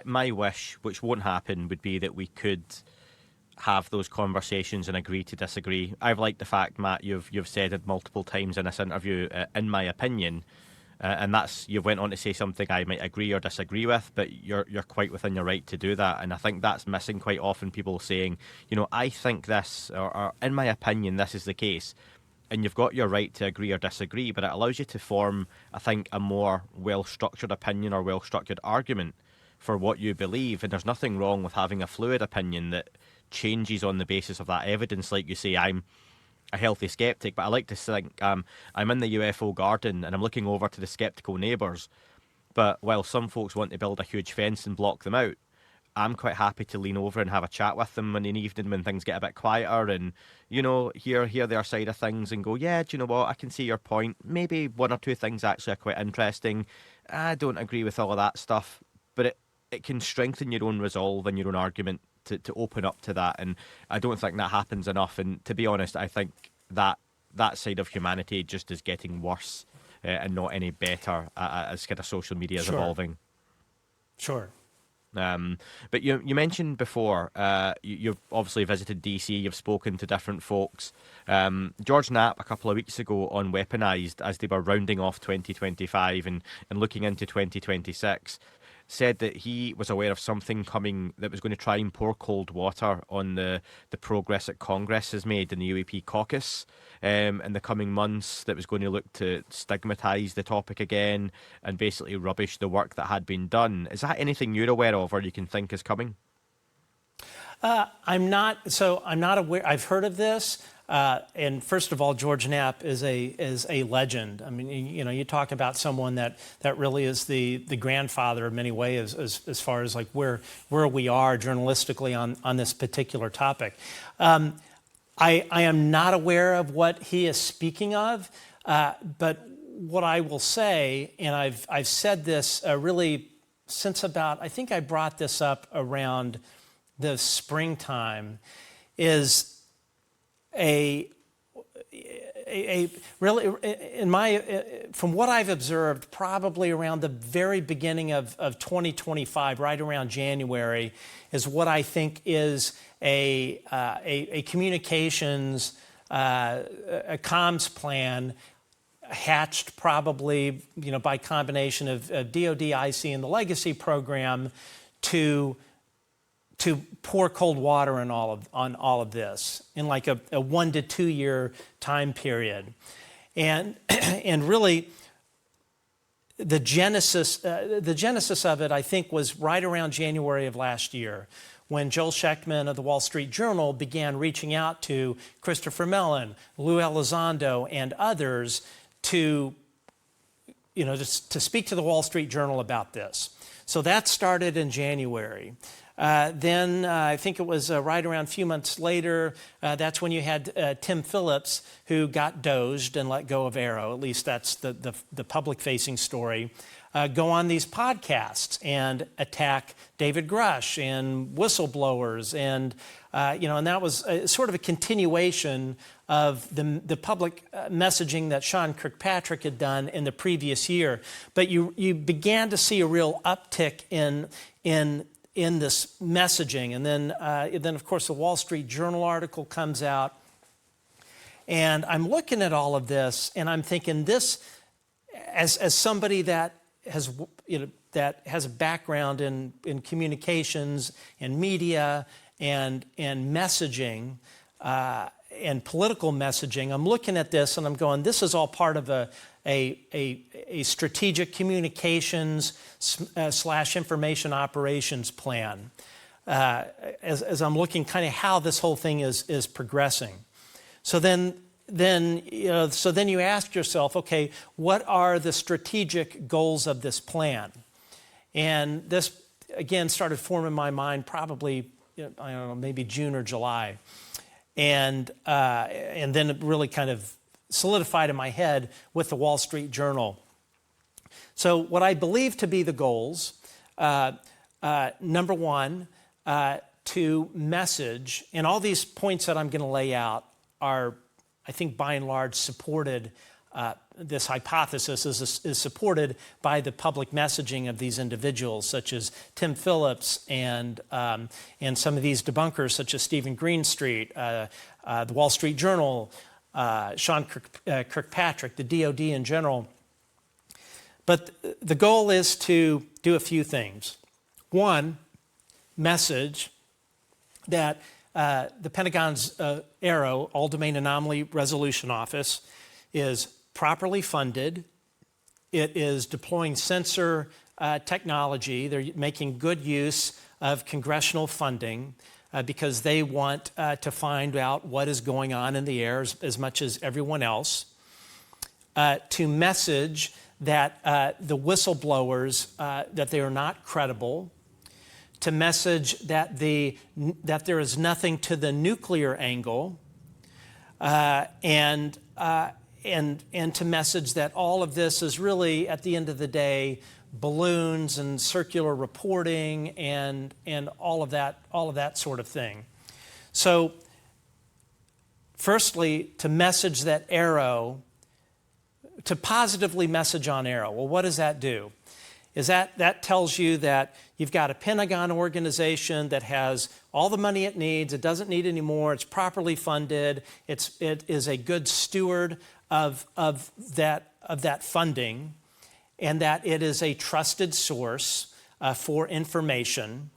My wish, which won't happen, would be that we could have those conversations and agree to disagree. I've liked the fact, Matt, you've said it multiple times in this interview, in my opinion, and that's, you went on to say something I might agree or disagree with, but you're quite within your right to do that. And I think that's missing quite often, people saying, I think this, or in my opinion, this is the case. And you've got your right to agree or disagree, but it allows you to form, I think, a more well-structured opinion or well-structured argument for what you believe. And there's nothing wrong with having a fluid opinion that changes on the basis of that evidence. Like you say, I'm a healthy skeptic, but I like to think I'm in the UFO garden and I'm looking over to the skeptical neighbours. But while some folks want to build a huge fence and block them out, I'm quite happy to lean over and have a chat with them in the evening when things get a bit quieter and, hear their side of things and go, yeah, do you know what? I can see your point. Maybe one or two things actually are quite interesting. I don't agree with all of that stuff, but it can strengthen your own resolve and your own argument to open up to that. And I don't think that happens enough. And to be honest, I think that side of humanity just is getting worse and not any better as kind of social media is evolving. Sure. But you mentioned before, you've obviously visited DC, you've spoken to different folks. George Knapp a couple of weeks ago on Weaponized, as they were rounding off 2025 and looking into 2026, said that he was aware of something coming that was going to try and pour cold water on the progress that Congress has made in the UAP caucus in the coming months, that was going to look to stigmatise the topic again and basically rubbish the work that had been done. Is that anything you're aware of or you can think is coming? I'm not aware. I've heard of this. And first of all, George Knapp is a legend. I mean, you talk about someone that really is the grandfather in many ways as far as like where we are journalistically on this particular topic. I am not aware of what he is speaking of, but what I will say, and I've said this really since I think I brought this up around the springtime, is really, from what I've observed, probably around the very beginning of 2025, right around January, is what I think is a communications, a comms plan hatched probably, by combination of DoD, IC, and the Legacy program to pour cold water on all of this in like a 1 to 2 year time period, and really the genesis of it, I think, was right around January of last year, when Joel Schechtman of the Wall Street Journal began reaching out to Christopher Mellon, Lou Elizondo, and others to speak to the Wall Street Journal about this. So that started in January. Then I think it was right around a few months later, that's when you had Tim Phillips, who got dozed and let go of AARO. At least that's the public-facing story. Go on these podcasts and attack David Grusch and whistleblowers, and and that was sort of a continuation of the public messaging that Sean Kirkpatrick had done in the previous year. But you began to see a real uptick in this messaging, and then of course the Wall Street Journal article comes out, and I'm looking at all of this, and I'm thinking, this, as somebody that has a background in communications and media and messaging and political messaging, I'm looking at this and I'm going, this is all part of a strategic communications / information operations plan. As I'm looking kind of how this whole thing is progressing. So then you ask yourself, okay, what are the strategic goals of this plan? And this again started forming in my mind probably, I don't know, maybe June or July, and then it really kind of solidified in my head with the Wall Street Journal. So what I believe to be the goals, number one, to message, and all these points that I'm going to lay out are, I think, by and large supported. This hypothesis is supported by the public messaging of these individuals, such as Tim Phillips and some of these debunkers, such as Stephen Greenstreet, the Wall Street Journal, Sean Kirkpatrick, the DoD in general. But the goal is to do a few things. One, message that the Pentagon's AARO, All Domain Anomaly Resolution Office, is properly funded. It is deploying sensor technology. They're making good use of congressional funding. because they want to find out what is going on in the air as much as everyone else, to message that the whistleblowers, that they are not credible, to message that there is nothing to the nuclear angle, and to message that all of this is really, at the end of the day, balloons and circular reporting and all of that sort of thing. So, firstly, to message that AARO, to positively message on AARO. Well, what does that do? That tells you that you've got a Pentagon organization that has all the money it needs, it doesn't need any more, it's properly funded, it is a good steward of that funding, and that it is a trusted source for information,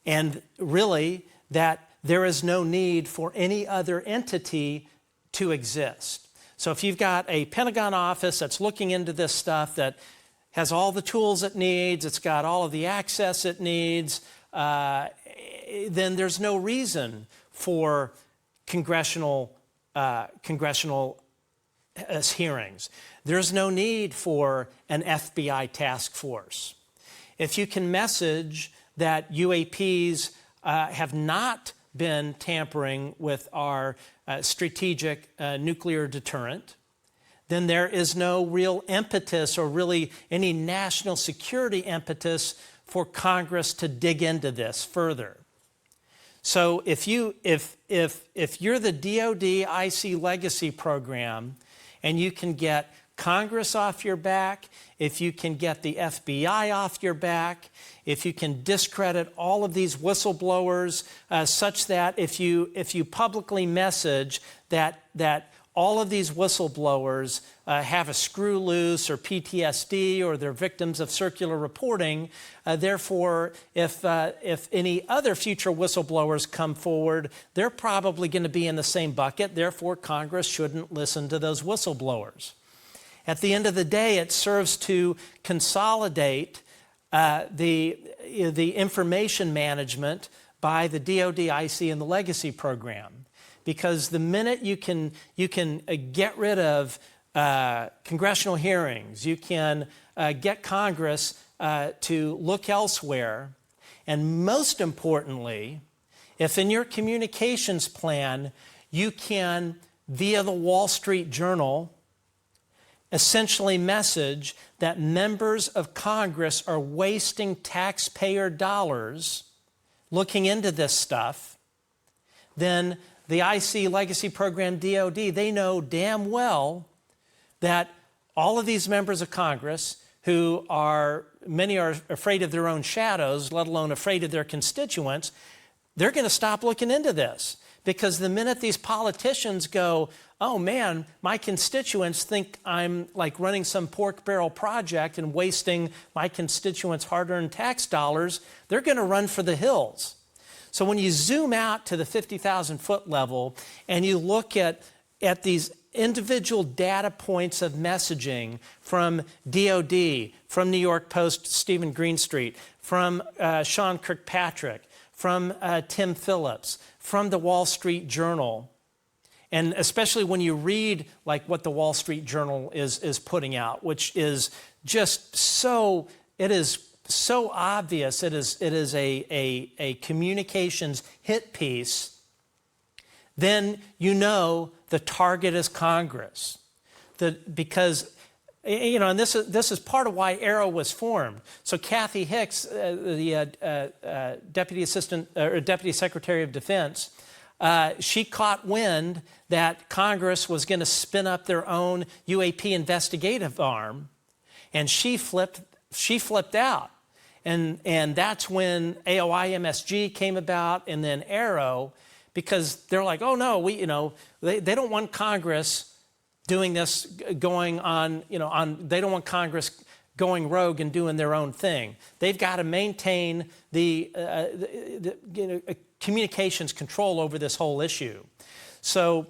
and really that there is no need for any other entity to exist. So if you've got a Pentagon office that's looking into this stuff, that has all the tools it needs, it's got all of the access it needs, then there's no reason for congressional hearings. There's no need for an FBI task force. If you can message that UAPs have not been tampering with our strategic nuclear deterrent, then there is no real impetus or really any national security impetus for Congress to dig into this further. So if you're the DoD IC legacy program and you can get Congress off your back, if you can get the FBI off your back, if you can discredit all of these whistleblowers, such that if you publicly message that all of these whistleblowers have a screw loose or PTSD or they're victims of circular reporting, therefore, if any other future whistleblowers come forward, they're probably going to be in the same bucket. Therefore, Congress shouldn't listen to those whistleblowers. At the end of the day, it serves to consolidate the information management by the DoD IC and the legacy program. Because the minute you can get rid of congressional hearings, you can get Congress to look elsewhere, and most importantly, if in your communications plan you can, via the Wall Street Journal, essentially message that members of Congress are wasting taxpayer dollars looking into this stuff, then the IC legacy program DoD, they know damn well that all of these members of Congress who many are afraid of their own shadows, let alone afraid of their constituents, they're going to stop looking into this. Because the minute these politicians go, oh man, my constituents think I'm like running some pork barrel project and wasting my constituents' hard-earned tax dollars, they're going to run for the hills. So when you zoom out to the 50,000-foot level and you look at these individual data points of messaging from DoD, from New York Post Stephen Greenstreet, from Sean Kirkpatrick, from Tim Phillips, from the Wall Street Journal, and especially when you read like what the Wall Street Journal is putting out, which is just so, it is so obvious, it is a communications hit piece, then you know the target is Congress. Because, you know, and this is part of why AARO was formed. So Kathy Hicks, the Deputy Secretary of Defense, she caught wind that Congress was going to spin up their own UAP investigative arm, and she flipped out. And that's when AOI MSG came about, and then AARO, because they're like, oh no, they don't want Congress doing this, going on, they don't want Congress going rogue and doing their own thing. They've got to maintain the communications control over this whole issue. So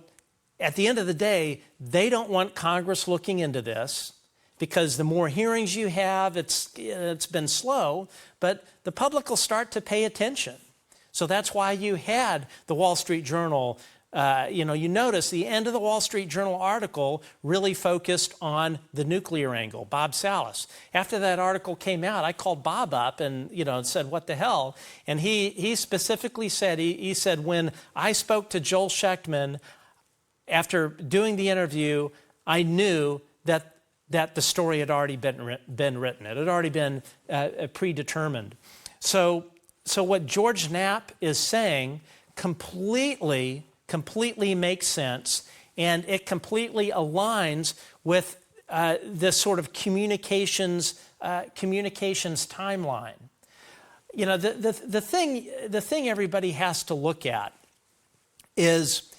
at the end of the day, they don't want Congress looking into this, because the more hearings you have, it's been slow, but the public will start to pay attention. So that's why you had the Wall Street Journal. You notice the end of the Wall Street Journal article really focused on the nuclear angle, Bob Salas. After that article came out, I called Bob up and said, what the hell? And he specifically said, he said, when I spoke to Joel Schechtman after doing the interview, I knew that the story had already been written. It had already been predetermined. So what George Knapp is saying completely makes sense, and it completely aligns with this sort of communications timeline. The thing everybody has to look at is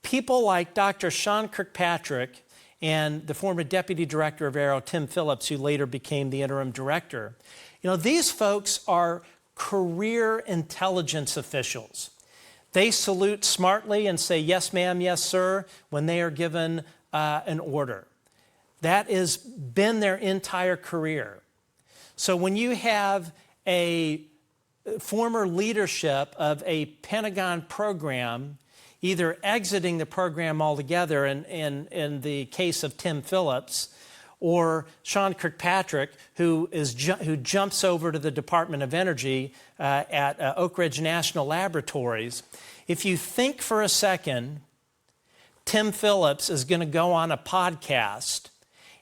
people like Dr. Sean Kirkpatrick and the former deputy director of AARO, Tim Phillips, who later became the interim director. These folks are career intelligence officials. They salute smartly and say, yes, ma'am, yes, sir, when they are given an order. That has been their entire career. So when you have a former leadership of a Pentagon program either exiting the program altogether in the case of Tim Phillips, or Sean Kirkpatrick, who jumps over to the Department of Energy at Oak Ridge National Laboratories. If you think for a second, Tim Phillips is going to go on a podcast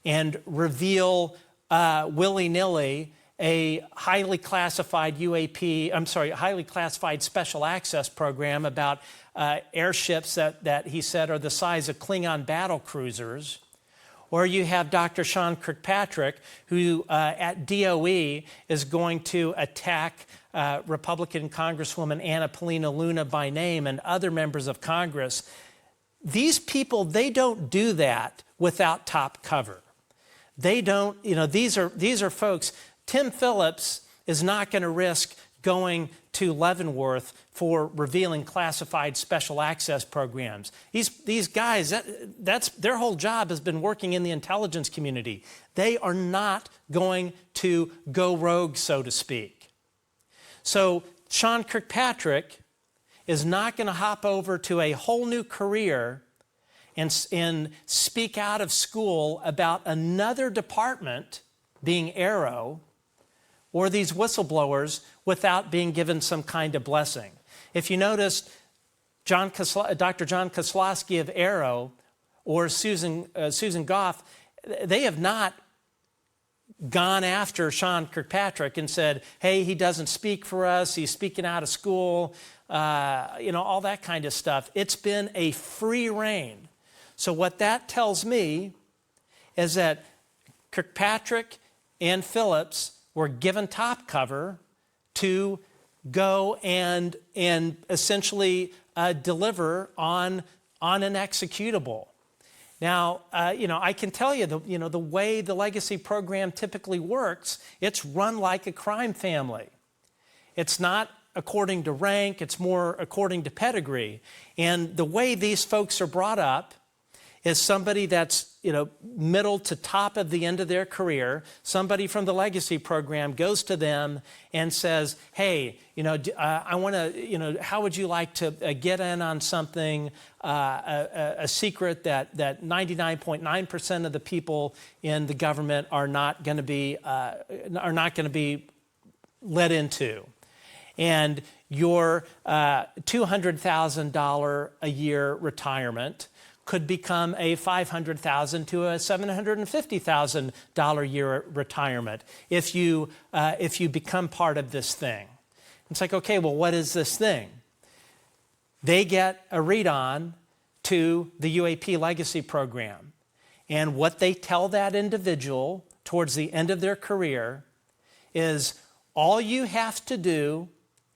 and reveal willy-nilly a highly classified highly classified special access program about airships that he said are the size of Klingon battle cruisers. Or you have Dr. Sean Kirkpatrick, who at DOE is going to attack Republican Congresswoman Anna Paulina Luna by name and other members of Congress. These people, they don't do that without top cover. They don't, these are folks. Tim Phillips is not going to risk going to Leavenworth for revealing classified special access programs. These guys, that's their whole job has been working in the intelligence community. They are not going to go rogue, so to speak. So Sean Kirkpatrick is not going to hop over to a whole new career and speak out of school about another department, being AARO, or these whistleblowers without being given some kind of blessing. If you noticed, Dr. John Kozlowski of AARO or Susan Goff, they have not gone after Sean Kirkpatrick and said, hey, he doesn't speak for us, he's speaking out of school, all that kind of stuff. It's been a free rein. So what that tells me is that Kirkpatrick and Phillips were given top cover to go and essentially deliver on an executable. Now, I can tell you, the way the legacy program typically works, it's run like a crime family. It's not according to rank, it's more according to pedigree. And the way these folks are brought up is somebody that's, middle to top of the end of their career. Somebody from the legacy program goes to them and says, hey, I want to, how would you like to get in on something, a secret that 99.9% of the people in the government are not going to be let into. And your $200,000 a year retirement could become a $500,000 to a $750,000 a year retirement if you become part of this thing. It's like, okay, well, what is this thing? They get a read-on to the UAP legacy program. And what they tell that individual towards the end of their career is all you have to do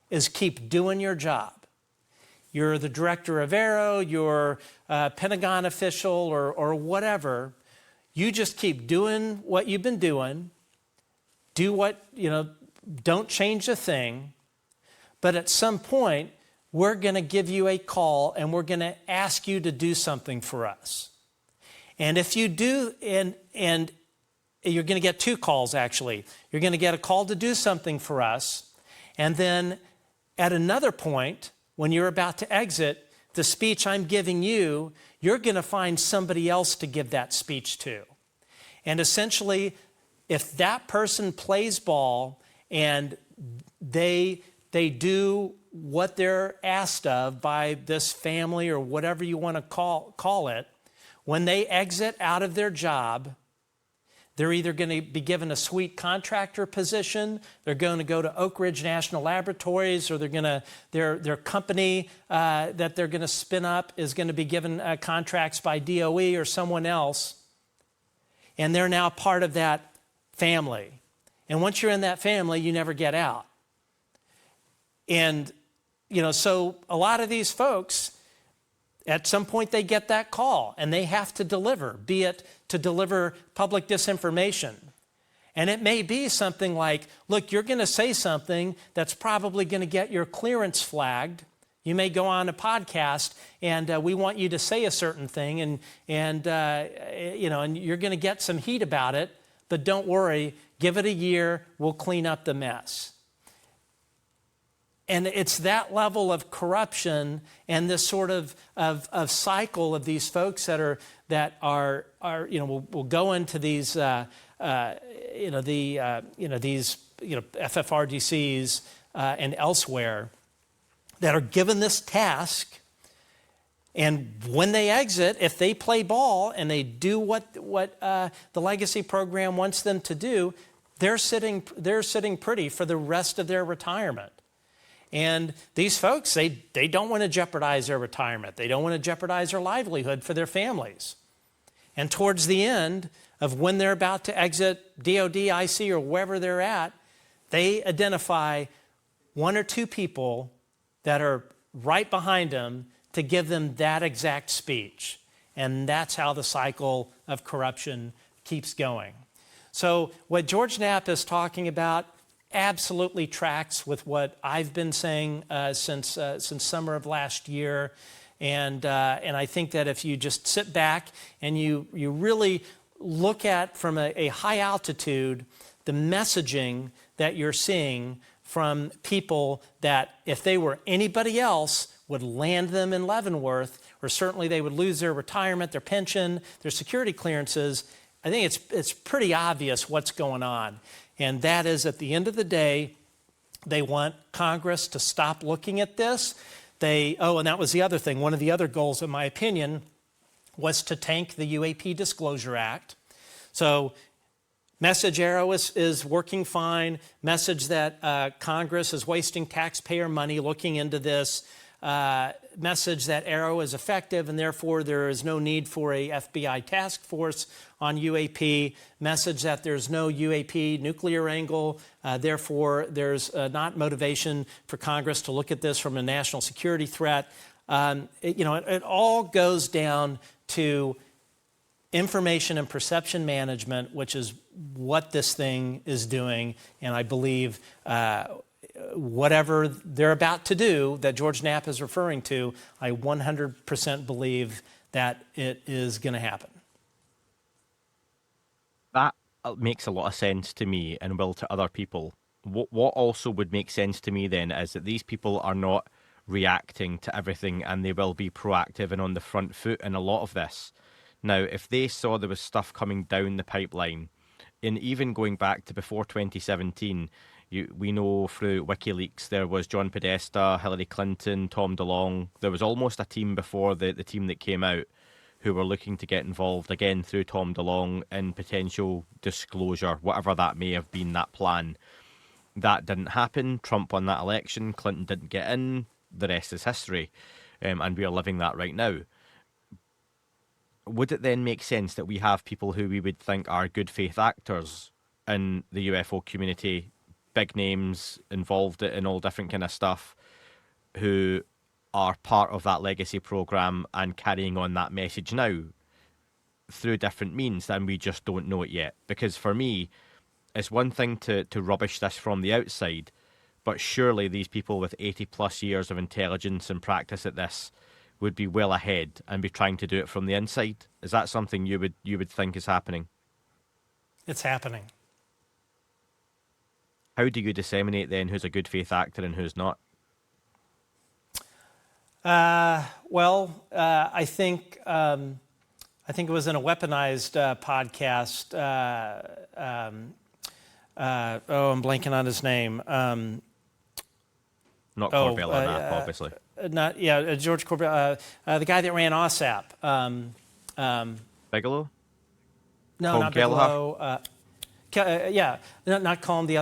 is keep doing your job. You're the director of AARO, you're a Pentagon official or whatever. You just keep doing what you've been doing. Do what, don't change a thing. But at some point, we're going to give you a call and we're going to ask you to do something for us. And if you do, and you're going to get two calls actually. You're going to get a call to do something for us, and then at another point, when you're about to exit, the speech I'm giving you, you're going to find somebody else to give that speech to. And essentially, if that person plays ball and they do what they're asked of by this family or whatever you want to call it, when they exit out of their job, they're either going to be given a sweet contractor position, they're going to go to Oak Ridge National Laboratories, or their company that they're going to spin up is going to be given contracts by DOE or someone else, and they're now part of that family. And once you're in that family, you never get out. And, so a lot of these folks, at some point they get that call and they have to deliver, be it to deliver public disinformation. And it may be something like, look, you're going to say something that's probably going to get your clearance flagged. You may go on a podcast and we want you to say a certain thing and you're going to get some heat about it, but don't worry, give it a year, we'll clean up the mess. And it's that level of corruption and this sort of cycle of these folks that will go into these FFRDCs and elsewhere that are given this task. And when they exit, if they play ball and they do what the legacy program wants them to do, they're sitting pretty for the rest of their retirement. And these folks, they don't want to jeopardize their retirement. They don't want to jeopardize their livelihood for their families. And towards the end of when they're about to exit DOD, IC, or wherever they're at, they identify one or two people that are right behind them to give them that exact speech. And that's how the cycle of corruption keeps going. So what George Knapp is talking about absolutely tracks with what I've been saying since summer of last year. And I think that if you just sit back and you really look at from a high altitude the messaging that you're seeing from people that if they were anybody else would land them in Leavenworth, or certainly they would lose their retirement, their pension, their security clearances, I think it's pretty obvious what's going on. And that is, at the end of the day, they want Congress to stop looking at this. And that was the other thing. One of the other goals, in my opinion, was to tank the UAP Disclosure Act. So message AARO is working fine. Message that Congress is wasting taxpayer money looking into this. Message that AARO is effective and therefore there is no need for a FBI task force on UAP. Message that there's no UAP nuclear angle, therefore there's not motivation for Congress to look at this from a national security threat. It all goes down to information and perception management, which is what this thing is doing, and I believe whatever they're about to do that George Knapp is referring to, I 100% believe that it is going to happen. That makes a lot of sense to me and will to other people. What also would make sense to me then is that these people are not reacting to everything and they will be proactive and on the front foot in a lot of this. Now, if they saw there was stuff coming down the pipeline, and even going back to before 2017, we know through WikiLeaks there was John Podesta, Hillary Clinton, Tom DeLonge. There was almost a team before the team that came out who were looking to get involved again through Tom DeLonge in potential disclosure, whatever that may have been, that plan. That didn't happen. Trump won that election. Clinton didn't get in. The rest is history. And we are living that right now. Would it then make sense that we have people who we would think are good faith actors in the UFO community, big names involved in all different kind of stuff, who are part of that legacy program and carrying on that message now through different means, and we just don't know it yet? Because for me, it's one thing to rubbish this from the outside, but surely these people with 80 plus years of intelligence and practice at this would be well ahead and be trying to do it from the inside. Is that something you would think is happening? It's happening. How do you disseminate then who's a good faith actor and who's not? I think it was in a weaponized podcast. I'm blanking on his name. Not Corbell or Knapp, obviously. George Corbell, the guy that ran OSAP. Bigelow? No, Colm not Bigelow. Not Colm, the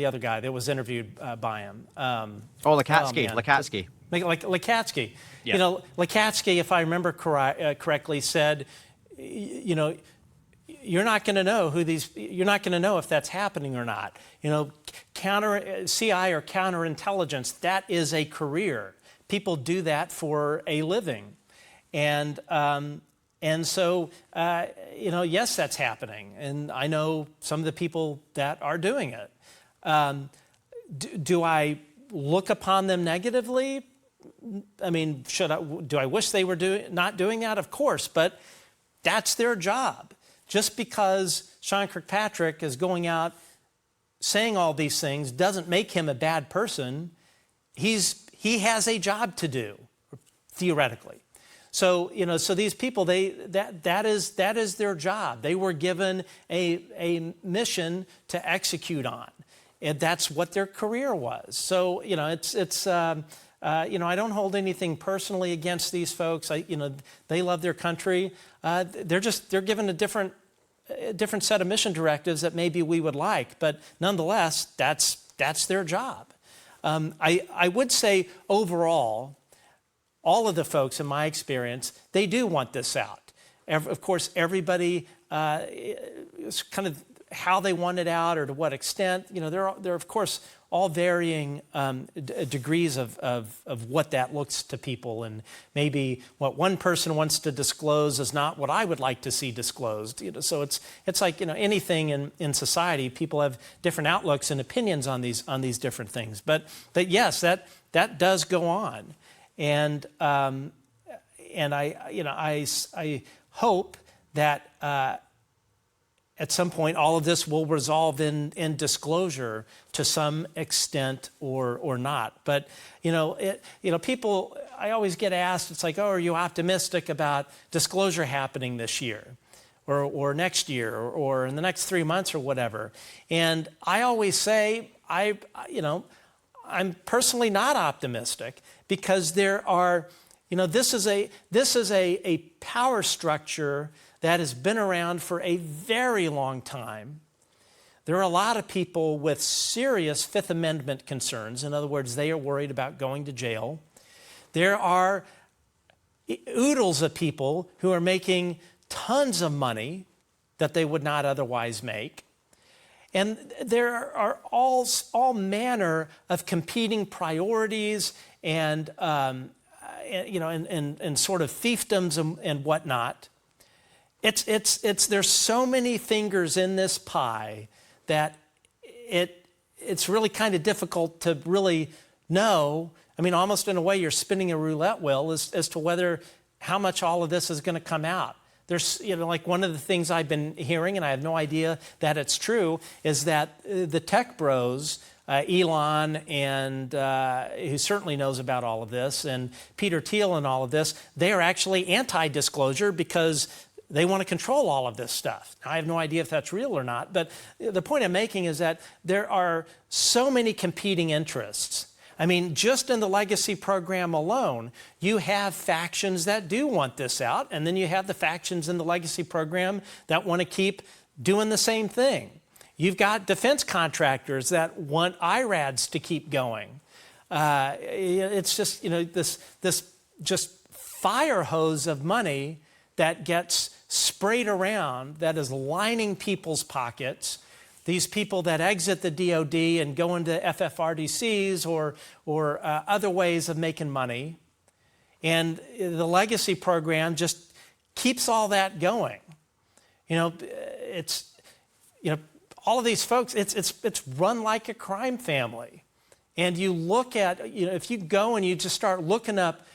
other guy that was interviewed by him. Lakatsky. Lakatsky. Like Lakatsky. Yeah. You know, Lakatsky, if I remember correctly, said, you know, you're not going to know you're not going to know if that's happening or not. You know, CI or counterintelligence, that is a career. People do that for a living. And so, you know, yes, that's happening. And I know some of the people that are doing it. Do I look upon them negatively? I mean, do I wish they were not doing that? Of course, but that's their job. Just because Sean Kirkpatrick is going out saying all these things doesn't make him a bad person. He has a job to do, theoretically. So, you know, so these people, that is their job. They were given a mission to execute on, and that's what their career was. So, you know, it's you know, I don't hold anything personally against these folks. You know, they love their country. They're given a different set of mission directives that maybe we would like, but nonetheless, that's their job. I would say overall, all of the folks in my experience, they do want this out. Of course, everybody is kind of how they want it out or to what extent. You know, there are of course all varying degrees of what that looks to people, and maybe what one person wants to disclose is not what I would like to see disclosed. You know, so it's like, you know, anything in society, people have different outlooks and opinions on these different things. But yes, that does go on, and I hope that. At some point, all of this will resolve in disclosure to some extent or not. But people. I always get asked. It's like, oh, are you optimistic about disclosure happening this year, or next year, or in the next 3 months, or whatever? And I always say, I'm personally not optimistic because there are. You know, this is a power structure that has been around for a very long time. There are a lot of people with serious Fifth Amendment concerns. In other words, they are worried about going to jail. There are oodles of people who are making tons of money that they would not otherwise make. And there are all manner of competing priorities and sort of fiefdoms and whatnot. There's so many fingers in this pie that it's really kind of difficult to really know. I mean, almost in a way, you're spinning a roulette wheel as to how much all of this is going to come out. There's, like one of the things I've been hearing, and I have no idea that it's true, is that the tech bros, Elon, and who certainly knows about all of this, and Peter Thiel and all of this, they are actually anti-disclosure because they want to control all of this stuff. I have no idea if that's real or not, but the point I'm making is that there are so many competing interests. I mean, just in the legacy program alone, you have factions that do want this out, and then you have the factions in the legacy program that want to keep doing the same thing. You've got defense contractors that want IRADs to keep going. It's just, this just fire hose of money that gets sprayed around, that is lining people's pockets. These people that exit the DOD and go into FFRDCs or other ways of making money. And the legacy program just keeps all that going. All of these folks, it's run like a crime family. And you look at, if you go and you just start looking up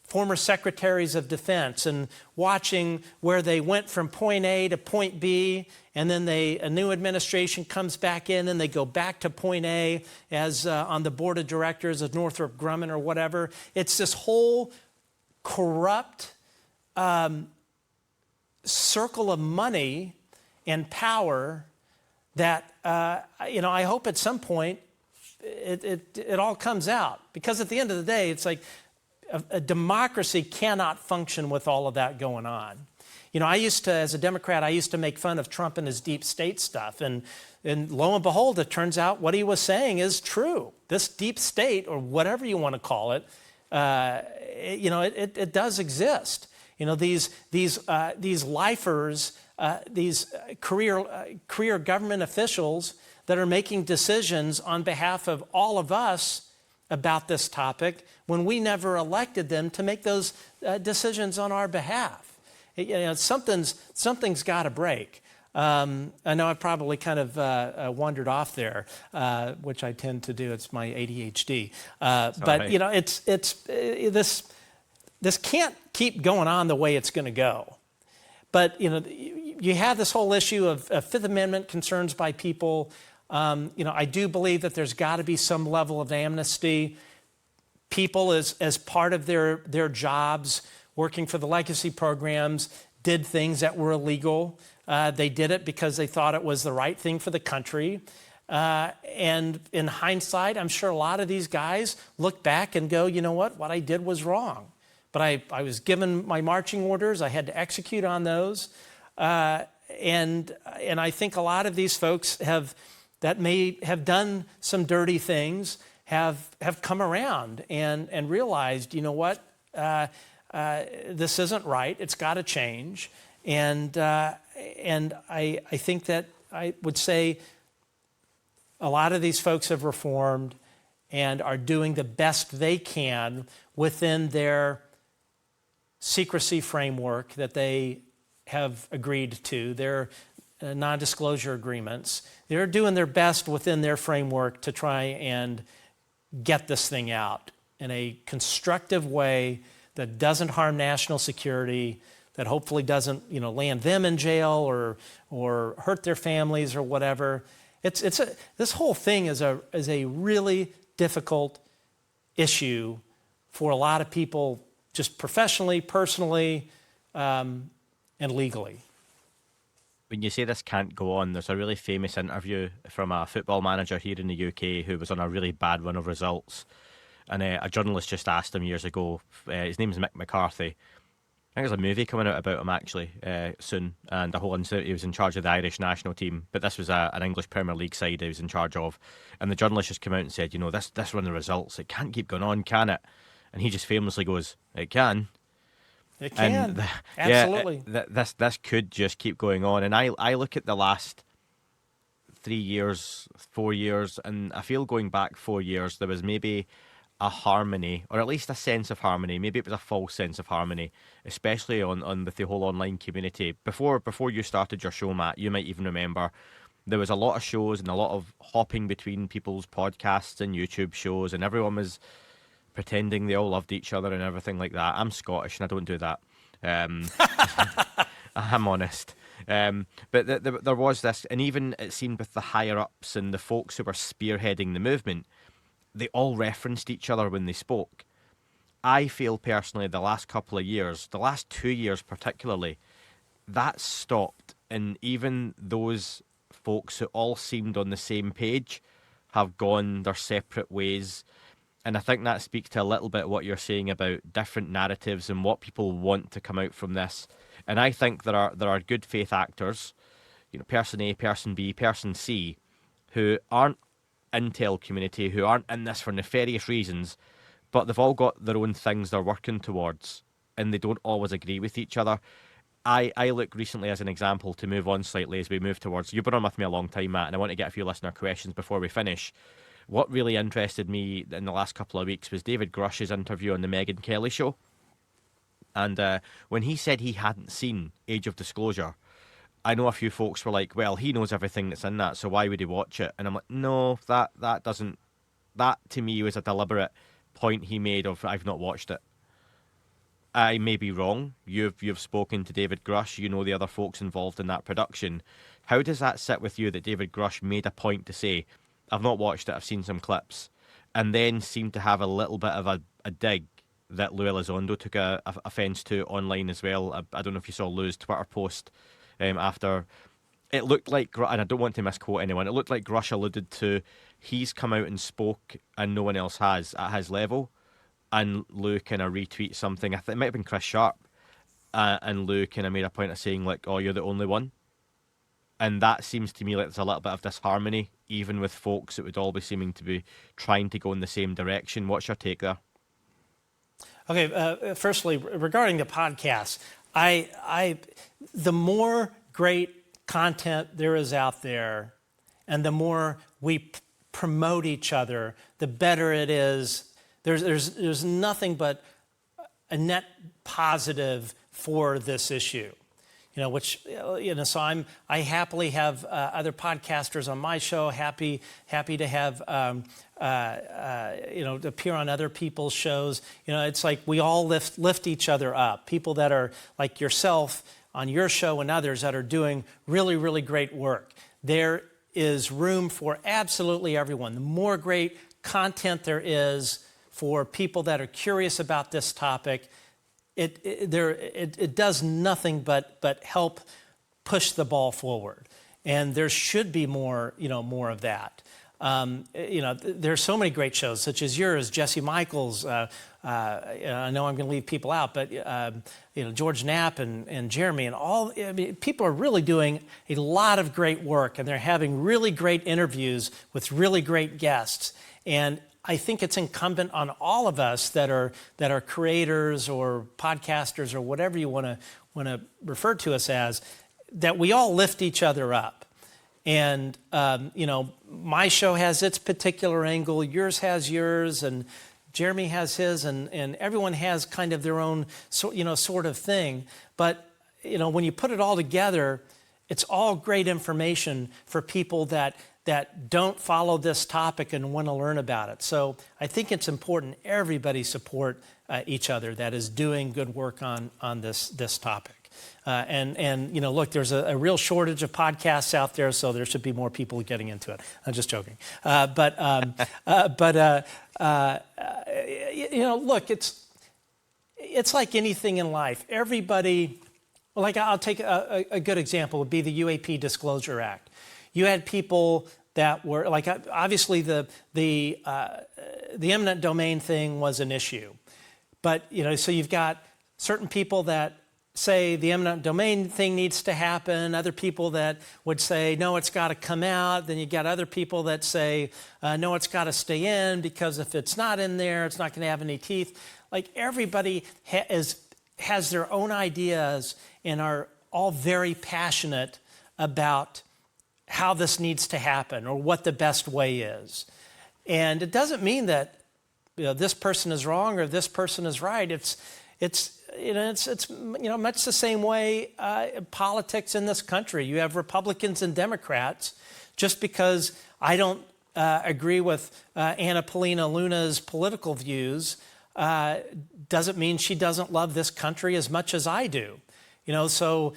former secretaries of defense and watching where they went from point A to point B, and then a new administration comes back in and they go back to point A as on the board of directors of Northrop Grumman or whatever. It's this whole corrupt circle of money and power that, I hope at some point it all comes out. Because at the end of the day, it's like a democracy cannot function with all of that going on. I used to, as a Democrat, I used to make fun of Trump and his deep state stuff. And lo and behold, it turns out what he was saying is true. This deep state, or whatever you want to call it, it does exist. These lifers, these career government officials that are making decisions on behalf of all of us about this topic when we never elected them to make those decisions on our behalf. Something's got to break. I know I probably kind of wandered off there, which I tend to do. It's my ADHD. But this can't keep going on the way it's going to go. But you have this whole issue of Fifth Amendment concerns by people. I do believe that there's got to be some level of amnesty. People, as part of their jobs, working for the legacy programs, did things that were illegal. They did it because they thought it was the right thing for the country. And in hindsight, I'm sure a lot of these guys look back and go, you know what I did was wrong. But I was given my marching orders. I had to execute on those. And I think a lot of these folks that may have done some dirty things have come around and realized, this isn't right. It's got to change. And I think that I would say a lot of these folks have reformed and are doing the best they can within their secrecy framework that they have agreed to, their non-disclosure agreements. They're doing their best within their framework to try and get this thing out in a constructive way that doesn't harm national security, that hopefully doesn't, land them in jail or hurt their families or whatever. This whole thing is a really difficult issue for a lot of people, just professionally, personally, and legally. When you say this can't go on, there's a really famous interview from a football manager here in the UK who was on a really bad run of results. And a journalist just asked him years ago, his name's Mick McCarthy. I think there's a movie coming out about him actually soon, and the whole incident. He was in charge of the Irish national team, but this was an English Premier League side he was in charge of. And the journalist just came out and said, this run of results, it can't keep going on, can it? And he just famously goes, it can. It can. Absolutely. This could just keep going on. And I look at the last 3 years, 4 years, and I feel going back 4 years, there was maybe a harmony, or at least a sense of harmony. Maybe it was a false sense of harmony, especially on with the whole online community. Before you started your show, Matt, you might even remember there was a lot of shows and a lot of hopping between people's podcasts and YouTube shows, and everyone was pretending they all loved each other and everything like that. I'm Scottish and I don't do that. I'm honest. But there was this, and even it seemed with the higher-ups and the folks who were spearheading the movement, they all referenced each other when they spoke. I feel personally the last couple of years, the last 2 years particularly, that stopped, and even those folks who all seemed on the same page have gone their separate ways. And I think that speaks to a little bit what you're saying about different narratives and what people want to come out from this. And I think there are good faith actors, person A, person B, person C, who aren't intel community, who aren't in this for nefarious reasons, but they've all got their own things they're working towards, and they don't always agree with each other. I look recently as an example, to move on slightly as we move towards, you've been on with me a long time, Matt, and I want to get a few listener questions before we finish. What really interested me in the last couple of weeks was David Grusch's interview on the Megyn Kelly show. And when he said he hadn't seen Age of Disclosure, I know a few folks were like, well, he knows everything that's in that, so why would he watch it? And I'm like, no, that doesn't... That, to me, was a deliberate point he made of, I've not watched it. I may be wrong. You've spoken to David Grusch. You know the other folks involved in that production. How does that sit with you that David Grusch made a point to say, I've not watched it, I've seen some clips, and then seemed to have a little bit of a dig that Lou Elizondo took a offence to online as well? I don't know if you saw Lou's Twitter post after. It looked like, and I don't want to misquote anyone, it looked like Grusch alluded to he's come out and spoke and no one else has at his level. And Lou kind of retweet something. I think it might have been Chris Sharp. And Lou kind of made a point of saying, like, oh, you're the only one. And that seems to me like there's a little bit of disharmony, even with folks that would all be seeming to be trying to go in the same direction. What's your take there? Okay, firstly, regarding the podcast, the more great content there is out there and the more we promote each other, the better it is. There's nothing but a net positive for this issue, so I happily have other podcasters on my show, happy to have to appear on other people's shows. It's like we all lift each other up. People that are like yourself on your show and others that are doing really, really great work. There is room for absolutely everyone. The more great content there is for people that are curious about this topic, it does nothing but help push the ball forward. And there should be more of that. There's so many great shows, such as yours, Jesse Michaels. I know I'm going to leave people out, but George Knapp and Jeremy and all. People are really doing a lot of great work, and they're having really great interviews with really great guests. And I think it's incumbent on all of us that are creators or podcasters or whatever you want to refer to us as, that we all lift each other up. And my show has its particular angle, yours has yours, and Jeremy has his, and everyone has kind of their own sort of thing. But when you put it all together, it's all great information for people that don't follow this topic and want to learn about it. So I think it's important everybody support each other that is doing good work on this topic. Look, there's a real shortage of podcasts out there, so there should be more people getting into it. I'm just joking. Look, it's like anything in life. Everybody, like I'll take a good example would be the UAP Disclosure Act. You had people that were like, obviously the eminent domain thing was an issue, but so you've got certain people that say the eminent domain thing needs to happen, other people that would say, no, it's got to come out. Then you got other people that say, no, it's got to stay in because if it's not in there, it's not going to have any teeth. Like everybody has their own ideas and are all very passionate about how this needs to happen or what the best way is. And it doesn't mean that this person is wrong or this person is right. It's much the same way politics in this country. You have Republicans and Democrats. Just because I don't agree with Anna Paulina Luna's political views doesn't mean she doesn't love this country as much as I do. Or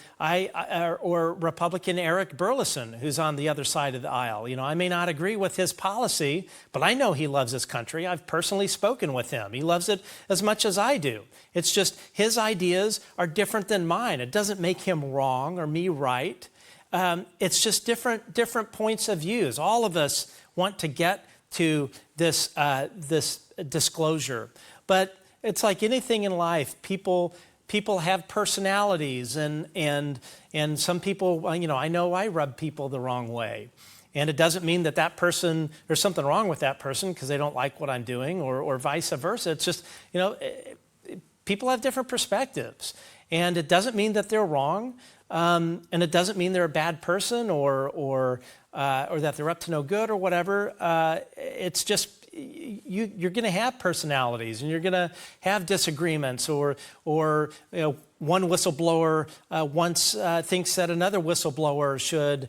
Republican Eric Burleson, who's on the other side of the aisle. I may not agree with his policy, but I know he loves this country. I've personally spoken with him. He loves it as much as I do. It's just his ideas are different than mine. It doesn't make him wrong or me right. It's just different points of views. All of us want to get to this disclosure, but it's like anything in life. People have personalities, and some people, I know I rub people the wrong way. And it doesn't mean that person, there's something wrong with that person because they don't like what I'm doing or vice versa. It's just, people have different perspectives. And it doesn't mean that they're wrong. And it doesn't mean they're a bad person or that they're up to no good or whatever. It's just, you're going to have personalities and you're going to have disagreements or one whistleblower once thinks that another whistleblower should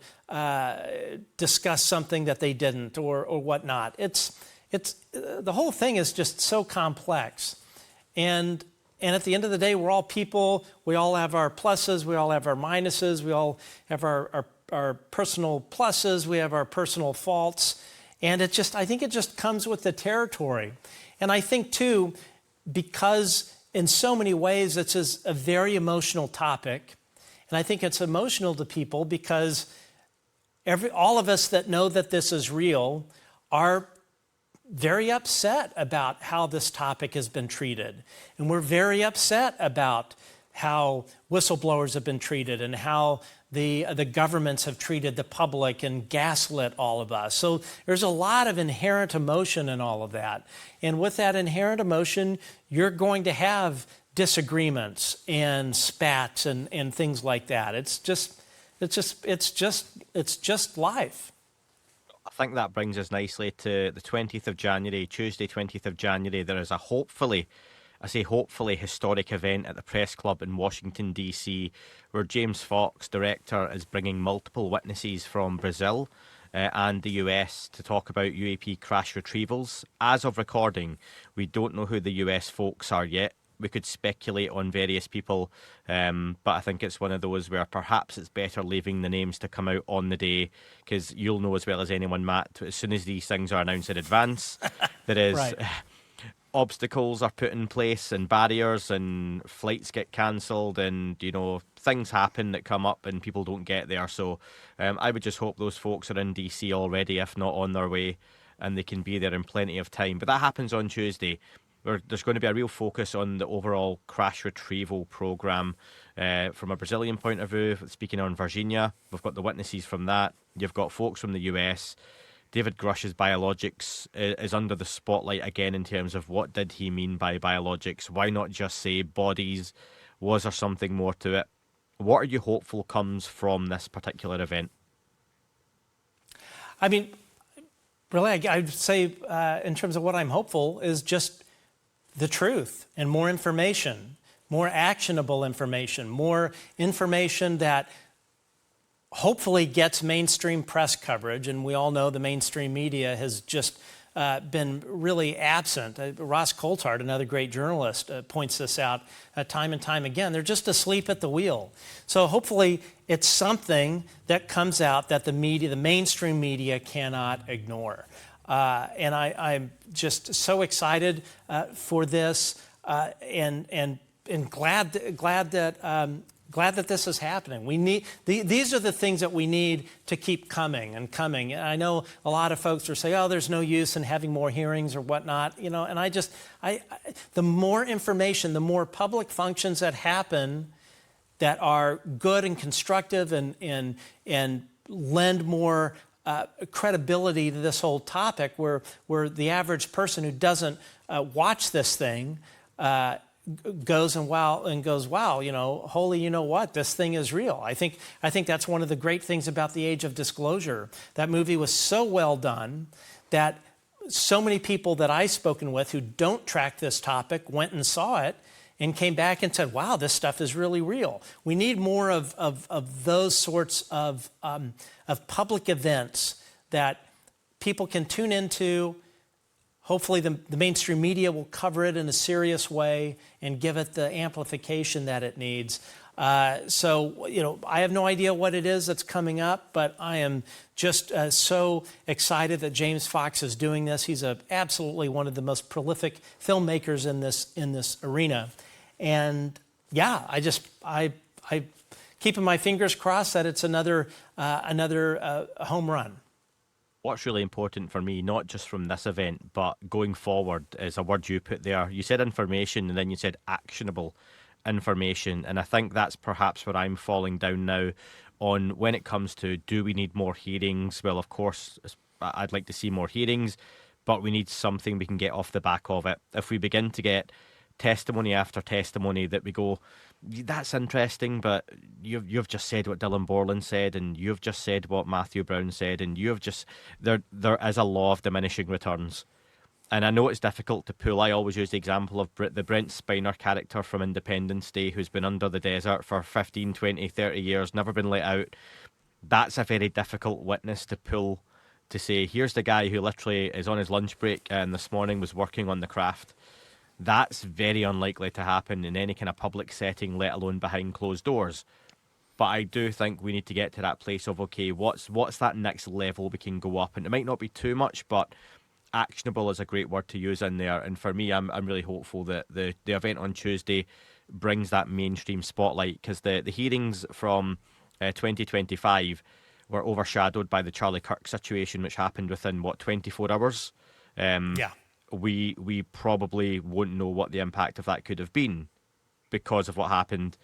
discuss something that they didn't or whatnot. It's the whole thing is just so complex, and And at the end of the day, we're all people. We all have our pluses. We all have our minuses. We all have our personal pluses. We have our personal faults. And I think it just comes with the territory. And I think, too, because in so many ways, this is a very emotional topic. And I think it's emotional to people because all of us that know that this is real are very upset about how this topic has been treated. And we're very upset about how whistleblowers have been treated and how the governments have treated the public and gaslit all of us. So there's a lot of inherent emotion in all of that. And with that inherent emotion, you're going to have disagreements and spats and things like that. It's just life. I think that brings us nicely to the 20th of January, Tuesday, 20th of January. There is a hopefully historic event at the Press Club in Washington, D.C., where James Fox, director, is bringing multiple witnesses from Brazil and the US to talk about UAP crash retrievals. As of recording, we don't know who the US folks are yet. We could speculate on various people, but I think it's one of those where perhaps it's better leaving the names to come out on the day, because you'll know as well as anyone, Matt, as soon as these things are announced in advance, there is... Right. Obstacles are put in place and barriers and flights get cancelled and, things happen that come up and people don't get there. So I would just hope those folks are in DC already, if not on their way, and they can be there in plenty of time. But that happens on Tuesday, where there's going to be a real focus on the overall crash retrieval programme from a Brazilian point of view. Speaking on Virginia, we've got the witnesses from that. You've got folks from the US. David Grusch's biologics is under the spotlight again in terms of what did he mean by biologics? Why not just say bodies? Was there something more to it? What are you hopeful comes from this particular event? I mean, really, I'd say in terms of what I'm hopeful is just the truth and more information, more actionable information, more information that hopefully gets mainstream press coverage. And we all know the mainstream media has just been really absent. Ross Coulthard, another great journalist, points this out time and time again. They're just asleep at the wheel. So hopefully it's something that comes out that the mainstream media cannot ignore. And I'm just so excited for this and glad that this is happening. We need these are the things that we need to keep coming and coming. And I know a lot of folks are saying, "Oh, there's no use in having more hearings or whatnot," And the more information, the more public functions that happen that are good and constructive and lend more credibility to this whole topic, where the average person who doesn't watch this thing goes, wow, holy, you know what, this thing is real. I think that's one of the great things about The Age of Disclosure. That movie was so well done that so many people that I've spoken with who don't track this topic went and saw it and came back and said, wow, this stuff is really real. We need more of those sorts of public events that people can tune into. Hopefully the mainstream media will cover it in a serious way and give it the amplification that it needs. So, I have no idea what it is that's coming up, but I am just so excited that James Fox is doing this. He's absolutely one of the most prolific filmmakers in this arena. And yeah, I keeping my fingers crossed that it's another home run. What's really important for me, not just from this event, but going forward, is a word you put there. You said information, and then you said actionable information. And I think that's perhaps where I'm falling down now on when it comes to, do we need more hearings? Well, of course, I'd like to see more hearings, but we need something we can get off the back of it. If we begin to get testimony after testimony that we go, that's interesting, but you've just said what Dylan Borland said, and you've just said what Matthew Brown said, and there is a law of diminishing returns. And I know it's difficult to pull. I always use the example of the Brent Spiner character from Independence Day, who's been under the desert for 15, 20, 30 years, never been let out. That's a very difficult witness to pull, to say, here's the guy who literally is on his lunch break and this morning was working on the craft. That's very unlikely to happen in any kind of public setting, let alone behind closed doors. But I do think we need to get to that place of, okay, what's that next level we can go up? And it might not be too much, but actionable is a great word to use in there. And for me, I'm really hopeful that the event on Tuesday brings that mainstream spotlight, because the hearings from 2025 were overshadowed by the Charlie Kirk situation, which happened within, 24 hours? Yeah. We probably won't know what the impact of that could have been because of what happened.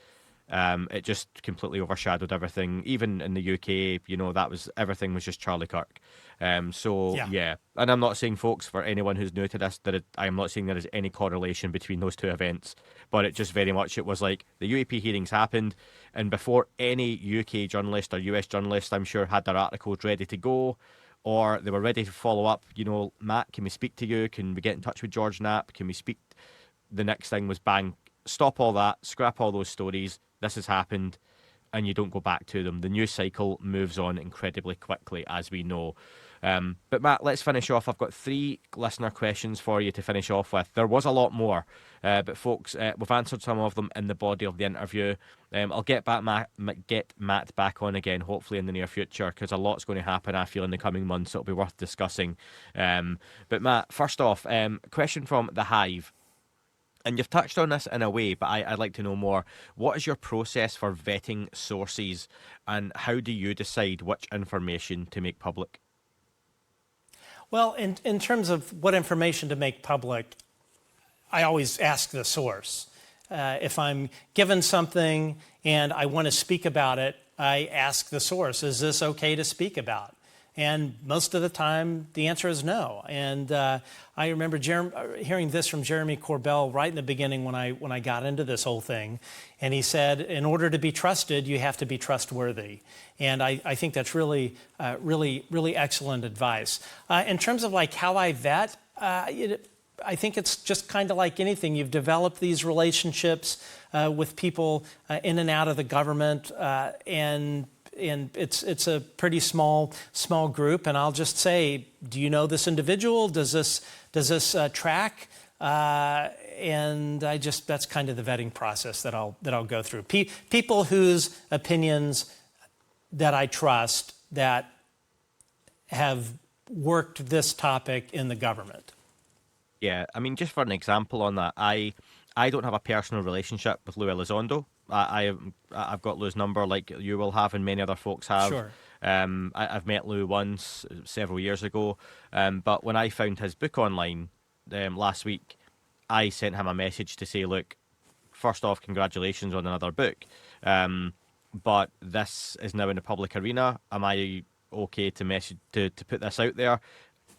It just completely overshadowed everything. Even in the UK, everything was just Charlie Kirk. Yeah. And I'm not saying, folks, for anyone who's new to this, I'm not saying there is any correlation between those two events, but it just very much, it was like the UAP hearings happened, and before any UK journalist or US journalist, I'm sure, had their articles ready to go, or they were ready to follow up, Matt, can we speak to you? Can we get in touch with George Knapp? Can we speak? The next thing was bang, stop all that, scrap all those stories. This has happened, and you don't go back to them. The news cycle moves on incredibly quickly, as we know. But Matt, let's finish off. I've got 3 listener questions for you to finish off with. There was a lot more, but folks, we've answered some of them in the body of the interview. I'll get Matt back on again, hopefully in the near future, because a lot's going to happen, I feel, in the coming months. It'll be worth discussing. But Matt, first off, question from The Hive. And you've touched on this in a way, but I'd like to know more. What is your process for vetting sources, and how do you decide which information to make public? Well, in terms of what information to make public, I always ask the source. If I'm given something and I want to speak about it, I ask the source, is this okay to speak about? And most of the time, the answer is no. And I remember hearing this from Jeremy Corbell right in the beginning when I got into this whole thing. And he said, in order to be trusted, you have to be trustworthy. And I think that's really excellent advice. In terms of like how I vet, I think it's just kind of like anything. You've developed these relationships with people in and out of the government, and it's a pretty small group. And I'll just say, do you know this individual? Does this track? And that's kind of the vetting process that I'll go through. People whose opinions that I trust, that have worked this topic in the government. Yeah, I mean, just for an example on that, I don't have a personal relationship with Lou Elizondo. I've got Lou's number, like you will have, and many other folks have. Sure. I've met Lou once several years ago, but when I found his book online last week, I sent him a message to say, look, first off, congratulations on another book, but this is now in the public arena. Am I okay to put this out there?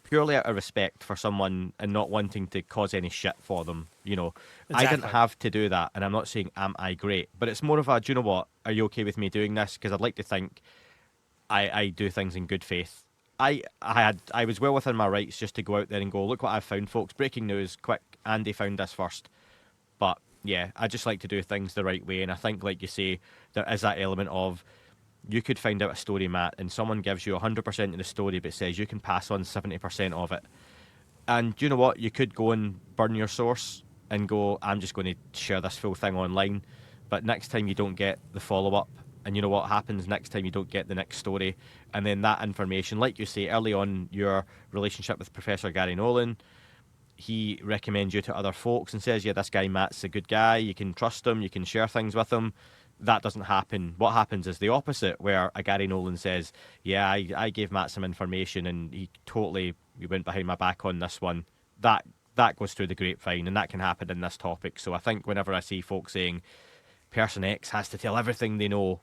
Purely out of respect for someone and not wanting to cause any shit for them, Exactly. I didn't have to do that, and I'm not saying am I great, but it's more of a, do you know what, are you okay with me doing this? Because I'd like to think I do things in good faith. I was well within my rights just to go out there and go, look what I've found, folks. Breaking news, quick, Andy found this first. But yeah, I just like to do things the right way, and I think, like you say, there is that element of, you could find out a story, Matt, and someone gives you 100% of the story but says you can pass on 70% of it. And do you know what? You could go and burn your source and go, I'm just going to share this full thing online. But next time you don't get the follow-up, and you know what happens next time you don't get the next story. And then that information, like you say, early on, your relationship with Professor Garry Nolan, he recommends you to other folks and says, yeah, this guy Matt's a good guy, you can trust him, you can share things with him. That doesn't happen. What happens is the opposite, where a Garry Nolan says, yeah, I gave Matt some information and he went behind my back on this one. That goes through the grapevine, and that can happen in this topic. So I think whenever I see folks saying person X has to tell everything they know,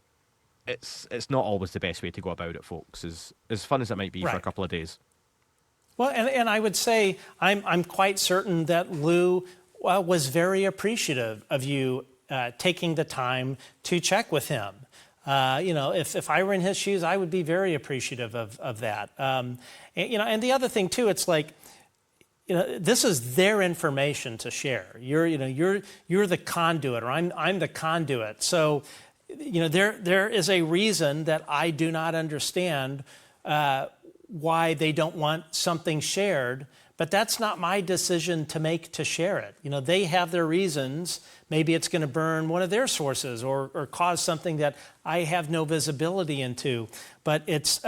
it's not always the best way to go about it, folks, as fun as it might be for a couple of days. Well, and I would say I'm quite certain that Lou was very appreciative of you taking the time to check with him. If I were in his shoes, I would be very appreciative of that. And the other thing too, it's like, this is their information to share. You're the conduit, or I'm the conduit. So, there is a reason that I do not understand why they don't want something shared, but that's not my decision to make to share it. You know, they have their reasons. Maybe it's going to burn one of their sources or cause something that I have no visibility into. But it's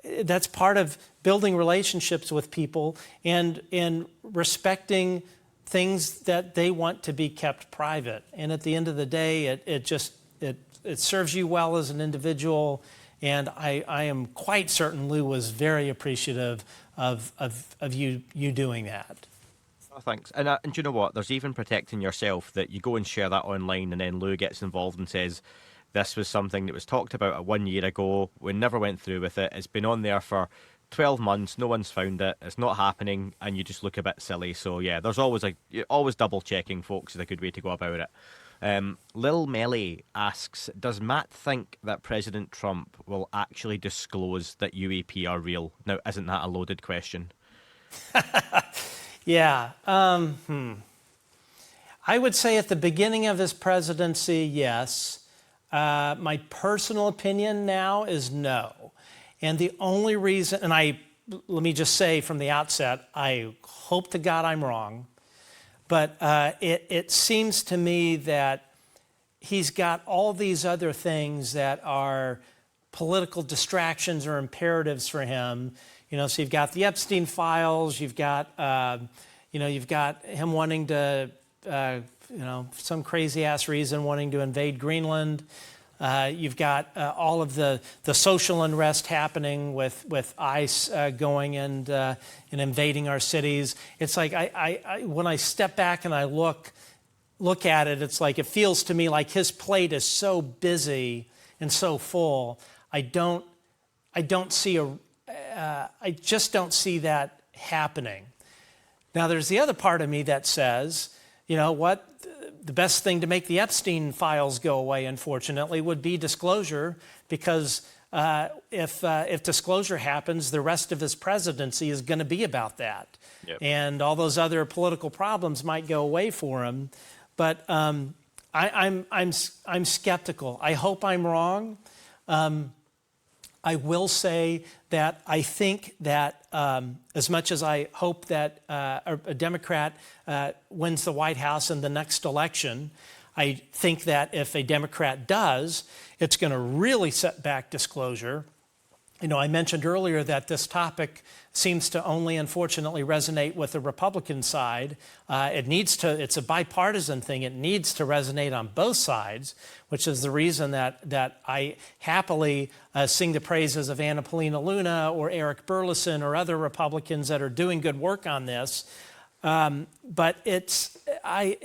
that's part of building relationships with people and respecting things that they want to be kept private. And at the end of the day, it serves you well as an individual. And I am quite certain Lou was very appreciative of you doing that. Oh, thanks. And you know what? There's even protecting yourself, that you go and share that online and then Lou gets involved and says, this was something that was talked about 1 year ago. We never went through with it. It's been on there for 12 months. No one's found it. It's not happening. And you just look a bit silly. So yeah, there's always double checking, folks, is a good way to go about it. Lil Melly asks, does Matt think that President Trump will actually disclose that UAP are real? Now, isn't that a loaded question? Yeah. I would say at the beginning of his presidency, yes. My personal opinion now is no. And the only reason, and let me just say from the outset, I hope to God I'm wrong. But it seems to me that he's got all these other things that are political distractions or imperatives for him. You know, so you've got the Epstein files, you've got him wanting to, some crazy ass reason wanting to invade Greenland. You've got all of the social unrest happening with ICE going and invading our cities. It's like I when I step back and I look at it, it's like it feels to me like his plate is so busy and so full. I just don't see that happening. Now, there's the other part of me that says, you know what? The best thing to make the Epstein files go away, unfortunately, would be disclosure, because if disclosure happens, the rest of his presidency is going to be about that. Yep. And all those other political problems might go away for him. But I'm skeptical. I hope I'm wrong. I will say that I think that as much as I hope that a Democrat wins the White House in the next election, I think that if a Democrat does, it's going to really set back disclosure. You know, I mentioned earlier that this topic seems to only, unfortunately, resonate with the Republican side. It's a bipartisan thing. It needs to resonate on both sides, which is the reason that I happily sing the praises of Anna Paulina Luna or Eric Burleson or other Republicans that are doing good work on this. But I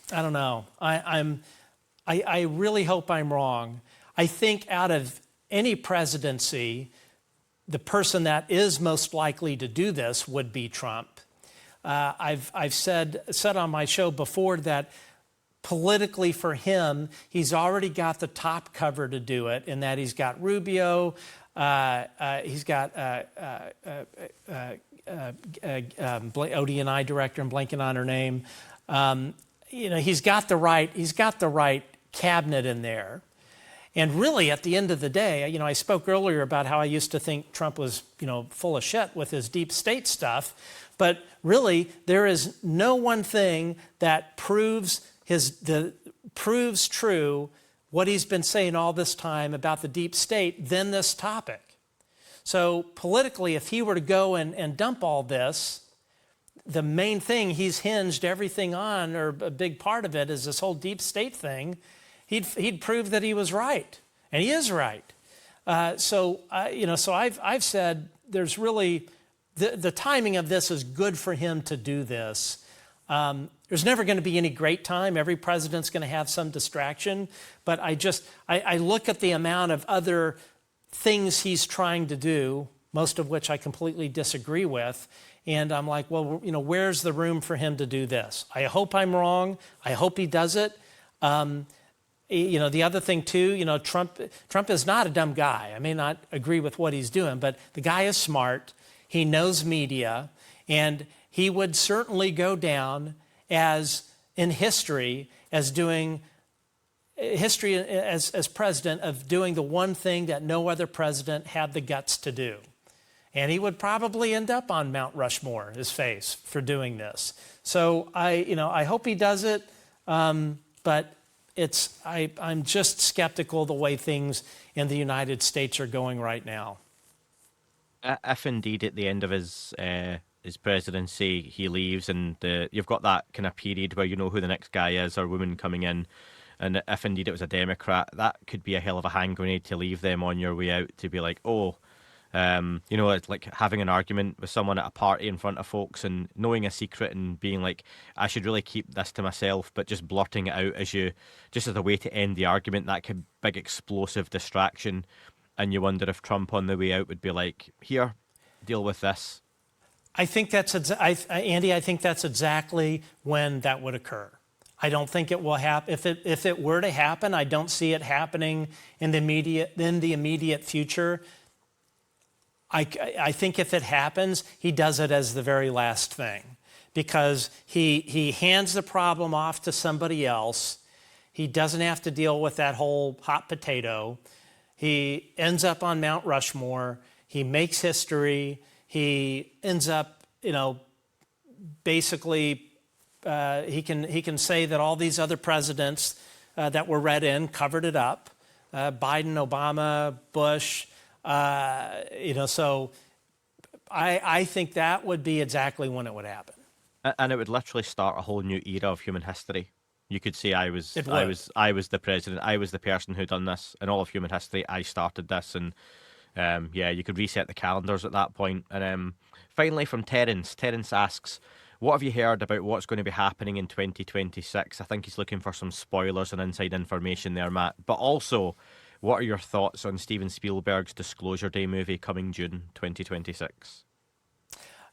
don't know. I really hope I'm wrong. I think out of any presidency, the person that is most likely to do this would be Trump. I've said on my show before that politically for him, he's already got the top cover to do it, in that he's got Rubio, he's got ODNI director, I'm blanking on her name. He's got the right cabinet in there. And really, at the end of the day, I spoke earlier about how I used to think Trump was, full of shit with his deep state stuff. But really, there is no one thing that proves true what he's been saying all this time about the deep state than this topic. So politically, if he were to go and dump all this, the main thing he's hinged everything on, or a big part of it, is this whole deep state thing. He'd prove that he was right, and he is right. So I've said there's really the timing of this is good for him to do this. There's never going to be any great time. Every president's going to have some distraction, but I look at the amount of other things he's trying to do, most of which I completely disagree with, and I'm like, well, where's the room for him to do this? I hope I'm wrong. I hope he does it. The other thing too, Trump is not a dumb guy. I may not agree with what he's doing, but the guy is smart. He knows media, and he would certainly go down as president of doing the one thing that no other president had the guts to do. And he would probably end up on Mount Rushmore, his face, for doing this. So I hope he does it, but I'm just skeptical the way things in the United States are going right now. If indeed at the end of his presidency he leaves, and you've got that kind of period where you know who the next guy is or woman coming in, and if indeed it was a Democrat, that could be a hell of a hand grenade to leave them on your way out, to be like, it's like having an argument with someone at a party in front of folks and knowing a secret and being like, I should really keep this to myself, but just blurting it out just as a way to end the argument, that could big explosive distraction. And you wonder if Trump on the way out would be like, here, deal with this. I think that's Andy. I think that's exactly when that would occur. I don't think it will happen. If it were to happen, I don't see it happening in the immediate future. I think if it happens, he does it as the very last thing, because he hands the problem off to somebody else. He doesn't have to deal with that whole hot potato. He ends up on Mount Rushmore. He makes history. He ends up, basically, he can say that all these other presidents that were read in covered it up. Biden, Obama, Bush. So I think that would be exactly when it would happen. And it would literally start a whole new era of human history. You could say I was the president, I was the person who done this in all of human history. I started this, and you could reset the calendars at that point. And finally, from Terence asks, what have you heard about what's going to be happening in 2026? I think he's looking for some spoilers and inside information there, Matt. But also, what are your thoughts on Steven Spielberg's Disclosure Day movie coming June 2026?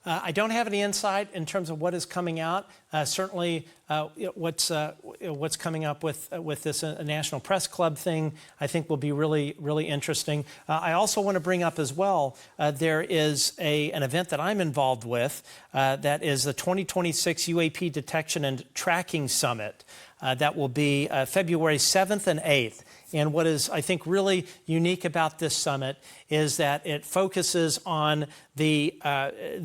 I don't have any insight in terms of what is coming out. Certainly, what's coming up with this National Press Club thing, I think will be really, really interesting. I also want to bring up as well, there is an event that I'm involved with that is the 2026 UAP Detection and Tracking Summit. That will be February 7th and 8th. And what is, I think, really unique about this summit is that it focuses on the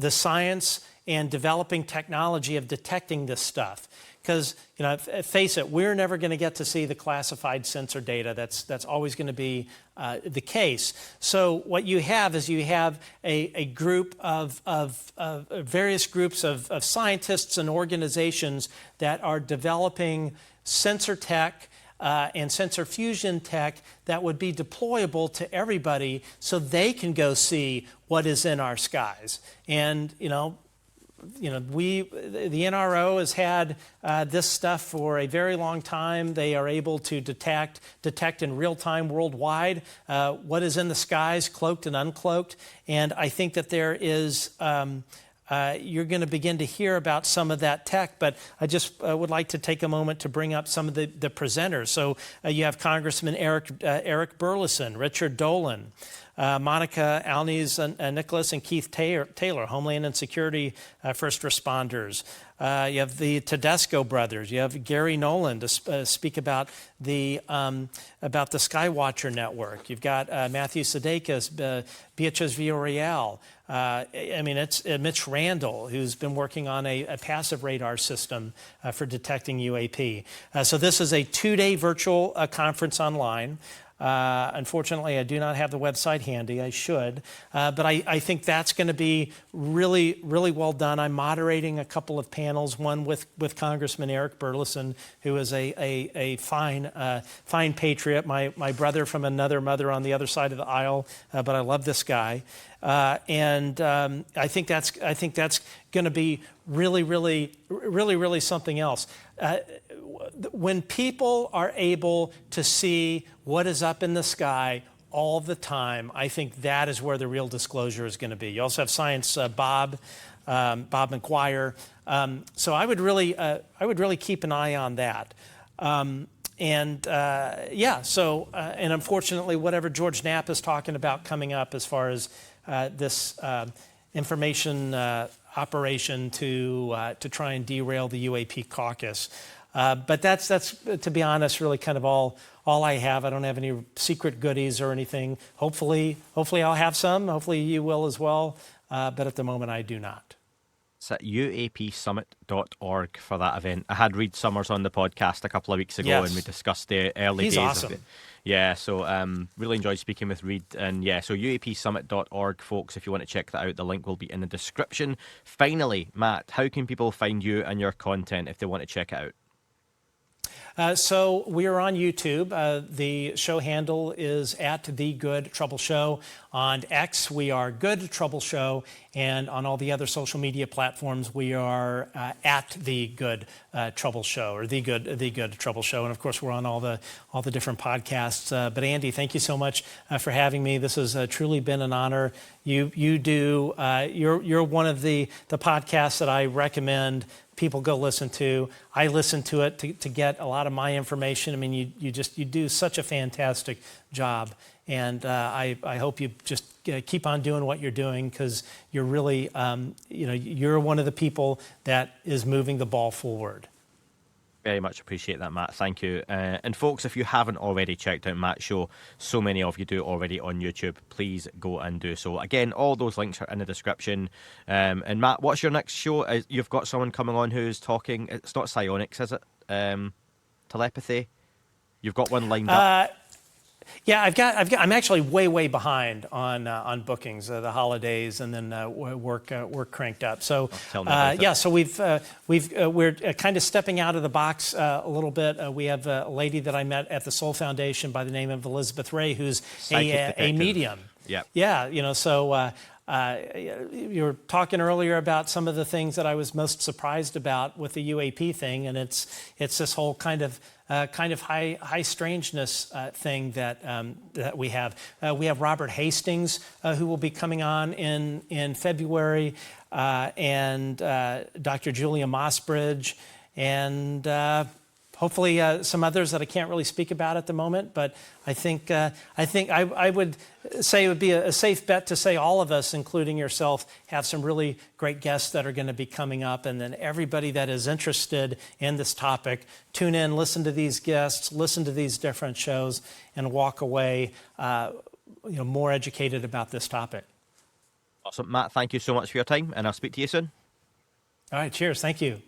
science and developing technology of detecting this stuff. Because, face it, we're never going to get to see the classified sensor data. That's always going to be the case. So what you have is a group of various groups of scientists and organizations that are developing sensor tech and sensor fusion tech that would be deployable to everybody so they can go see what is in our skies. And, the NRO has had this stuff for a very long time. They are able to detect in real time worldwide what is in the skies, cloaked and uncloaked. And I think that there is you're going to begin to hear about some of that tech, but I just would like to take a moment to bring up some of the presenters. So you have Congressman Eric Burleson, Richard Dolan, Monica Alniz Nicholas, and Keith Taylor, Homeland and Security first responders. You have the Tedesco brothers. You have Garry Nolan to speak about the Skywatcher network. You've got Matthew Sudeikis, Beatriz Villarreal. It's Mitch Randall, who's been working on a passive radar system for detecting UAP. So this is a 2-day virtual conference online. Unfortunately, I do not have the website handy. I should. But I think that's going to be really, really well done. I'm moderating a couple of panels, one with Congressman Eric Burleson, who is a fine patriot, my brother from another mother on the other side of the aisle, but I love this guy. And I think that's going to be really, really, really, really something else. When people are able to see what is up in the sky all the time, I think that is where the real disclosure is going to be. You also have Science Bob McGuire. So I would really keep an eye on that. And unfortunately, whatever George Knapp is talking about coming up as far as this information operation to try and derail the UAP caucus. But that's to be honest, really kind of all I have. I don't have any secret goodies or anything. Hopefully I'll have some. Hopefully you will as well. But at the moment, I do not. It's at UAPsummit.org for that event. I had Reed Summers on the podcast a couple of weeks ago, Yes. and we discussed the early He's days awesome. of it. Yeah, so really enjoyed speaking with Reed. And yeah, so UAPsummit.org, folks, if you want to check that out, the link will be in the description. Finally, Matt, how can people find you and your content if they want to check it out? So we are on YouTube. The show handle is at The Good Trouble Show. On X, we are Good Trouble Show. And on all the other social media platforms, we are at The Good Trouble Show, or The Good Trouble Show. And of course, we're on all the different podcasts. But Andy, thank you so much for having me. This has truly been an honor. You're one of the podcasts that I recommend people go listen to. I listen to it to get a lot of my information. I mean, you do such a fantastic job, and I hope you just keep on doing what you're doing, because you're really, you're one of the people that is moving the ball forward. Very much appreciate that, Matt. Thank you. And folks, if you haven't already checked out Matt's show, so many of you do already on YouTube, please go and do so. Again, all those links are in the description. And Matt, what's your next show? You've got someone coming on who's talking, it's not psionics, is it? Telepathy? You've got one lined up. Yeah, I'm actually way behind on bookings, the holidays, and then work cranked up. So Tell me about it. so we're kind of stepping out of the box a little bit. We have a lady that I met at the Soul Foundation by the name of Elizabeth Ray, who's a medium. Yep. Yeah, so you were talking earlier about some of the things that I was most surprised about with the UAP thing, and it's this whole kind of high strangeness thing that we have. We have Robert Hastings who will be coming on in February, and Dr. Julia Mossbridge, and hopefully some others that I can't really speak about at the moment. But I think I would say it would be a safe bet to say all of us, including yourself, have some really great guests that are going to be coming up. And then everybody that is interested in this topic, tune in, listen to these guests, listen to these different shows, and walk away more educated about this topic. Awesome. Matt, thank you so much for your time, and I'll speak to you soon. All right, cheers. Thank you.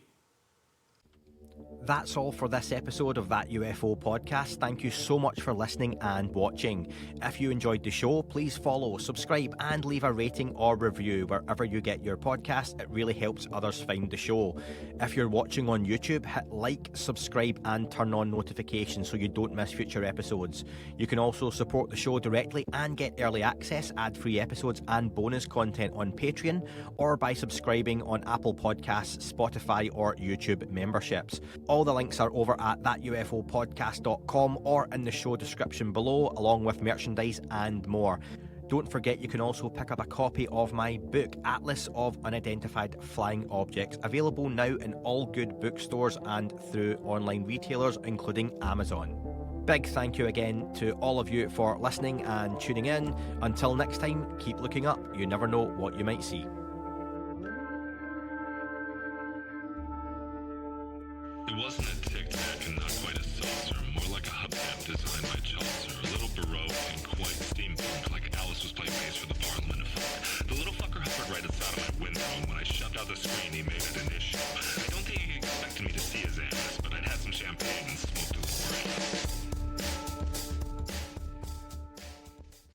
That's all for this episode of That UFO Podcast. Thank you so much for listening and watching. If you enjoyed the show, please follow, subscribe, and leave a rating or review wherever you get your podcast. It really helps others find the show. If you're watching on YouTube, hit like, subscribe, and turn on notifications so you don't miss future episodes. You can also support the show directly and get early access, ad-free episodes, and bonus content on Patreon, or by subscribing on Apple Podcasts, Spotify, or YouTube memberships. All the links are over at thatufopodcast.com or in the show description below, along with merchandise and more. Don't forget you can also pick up a copy of my book, Atlas of Unidentified Flying Objects, available now in all good bookstores and through online retailers, including Amazon. Big thank you again to all of you for listening and tuning in. Until next time, keep looking up. You never know what you might see. It wasn't a tic-tac and not quite a saucer, more like a hubcap designed by Chaucer, a little baroque and quite steampunk, like Alice was playing bass for the Parliament of Folk. The little fucker hovered right outside of my window, and when I shoved out the screen, he made it an issue.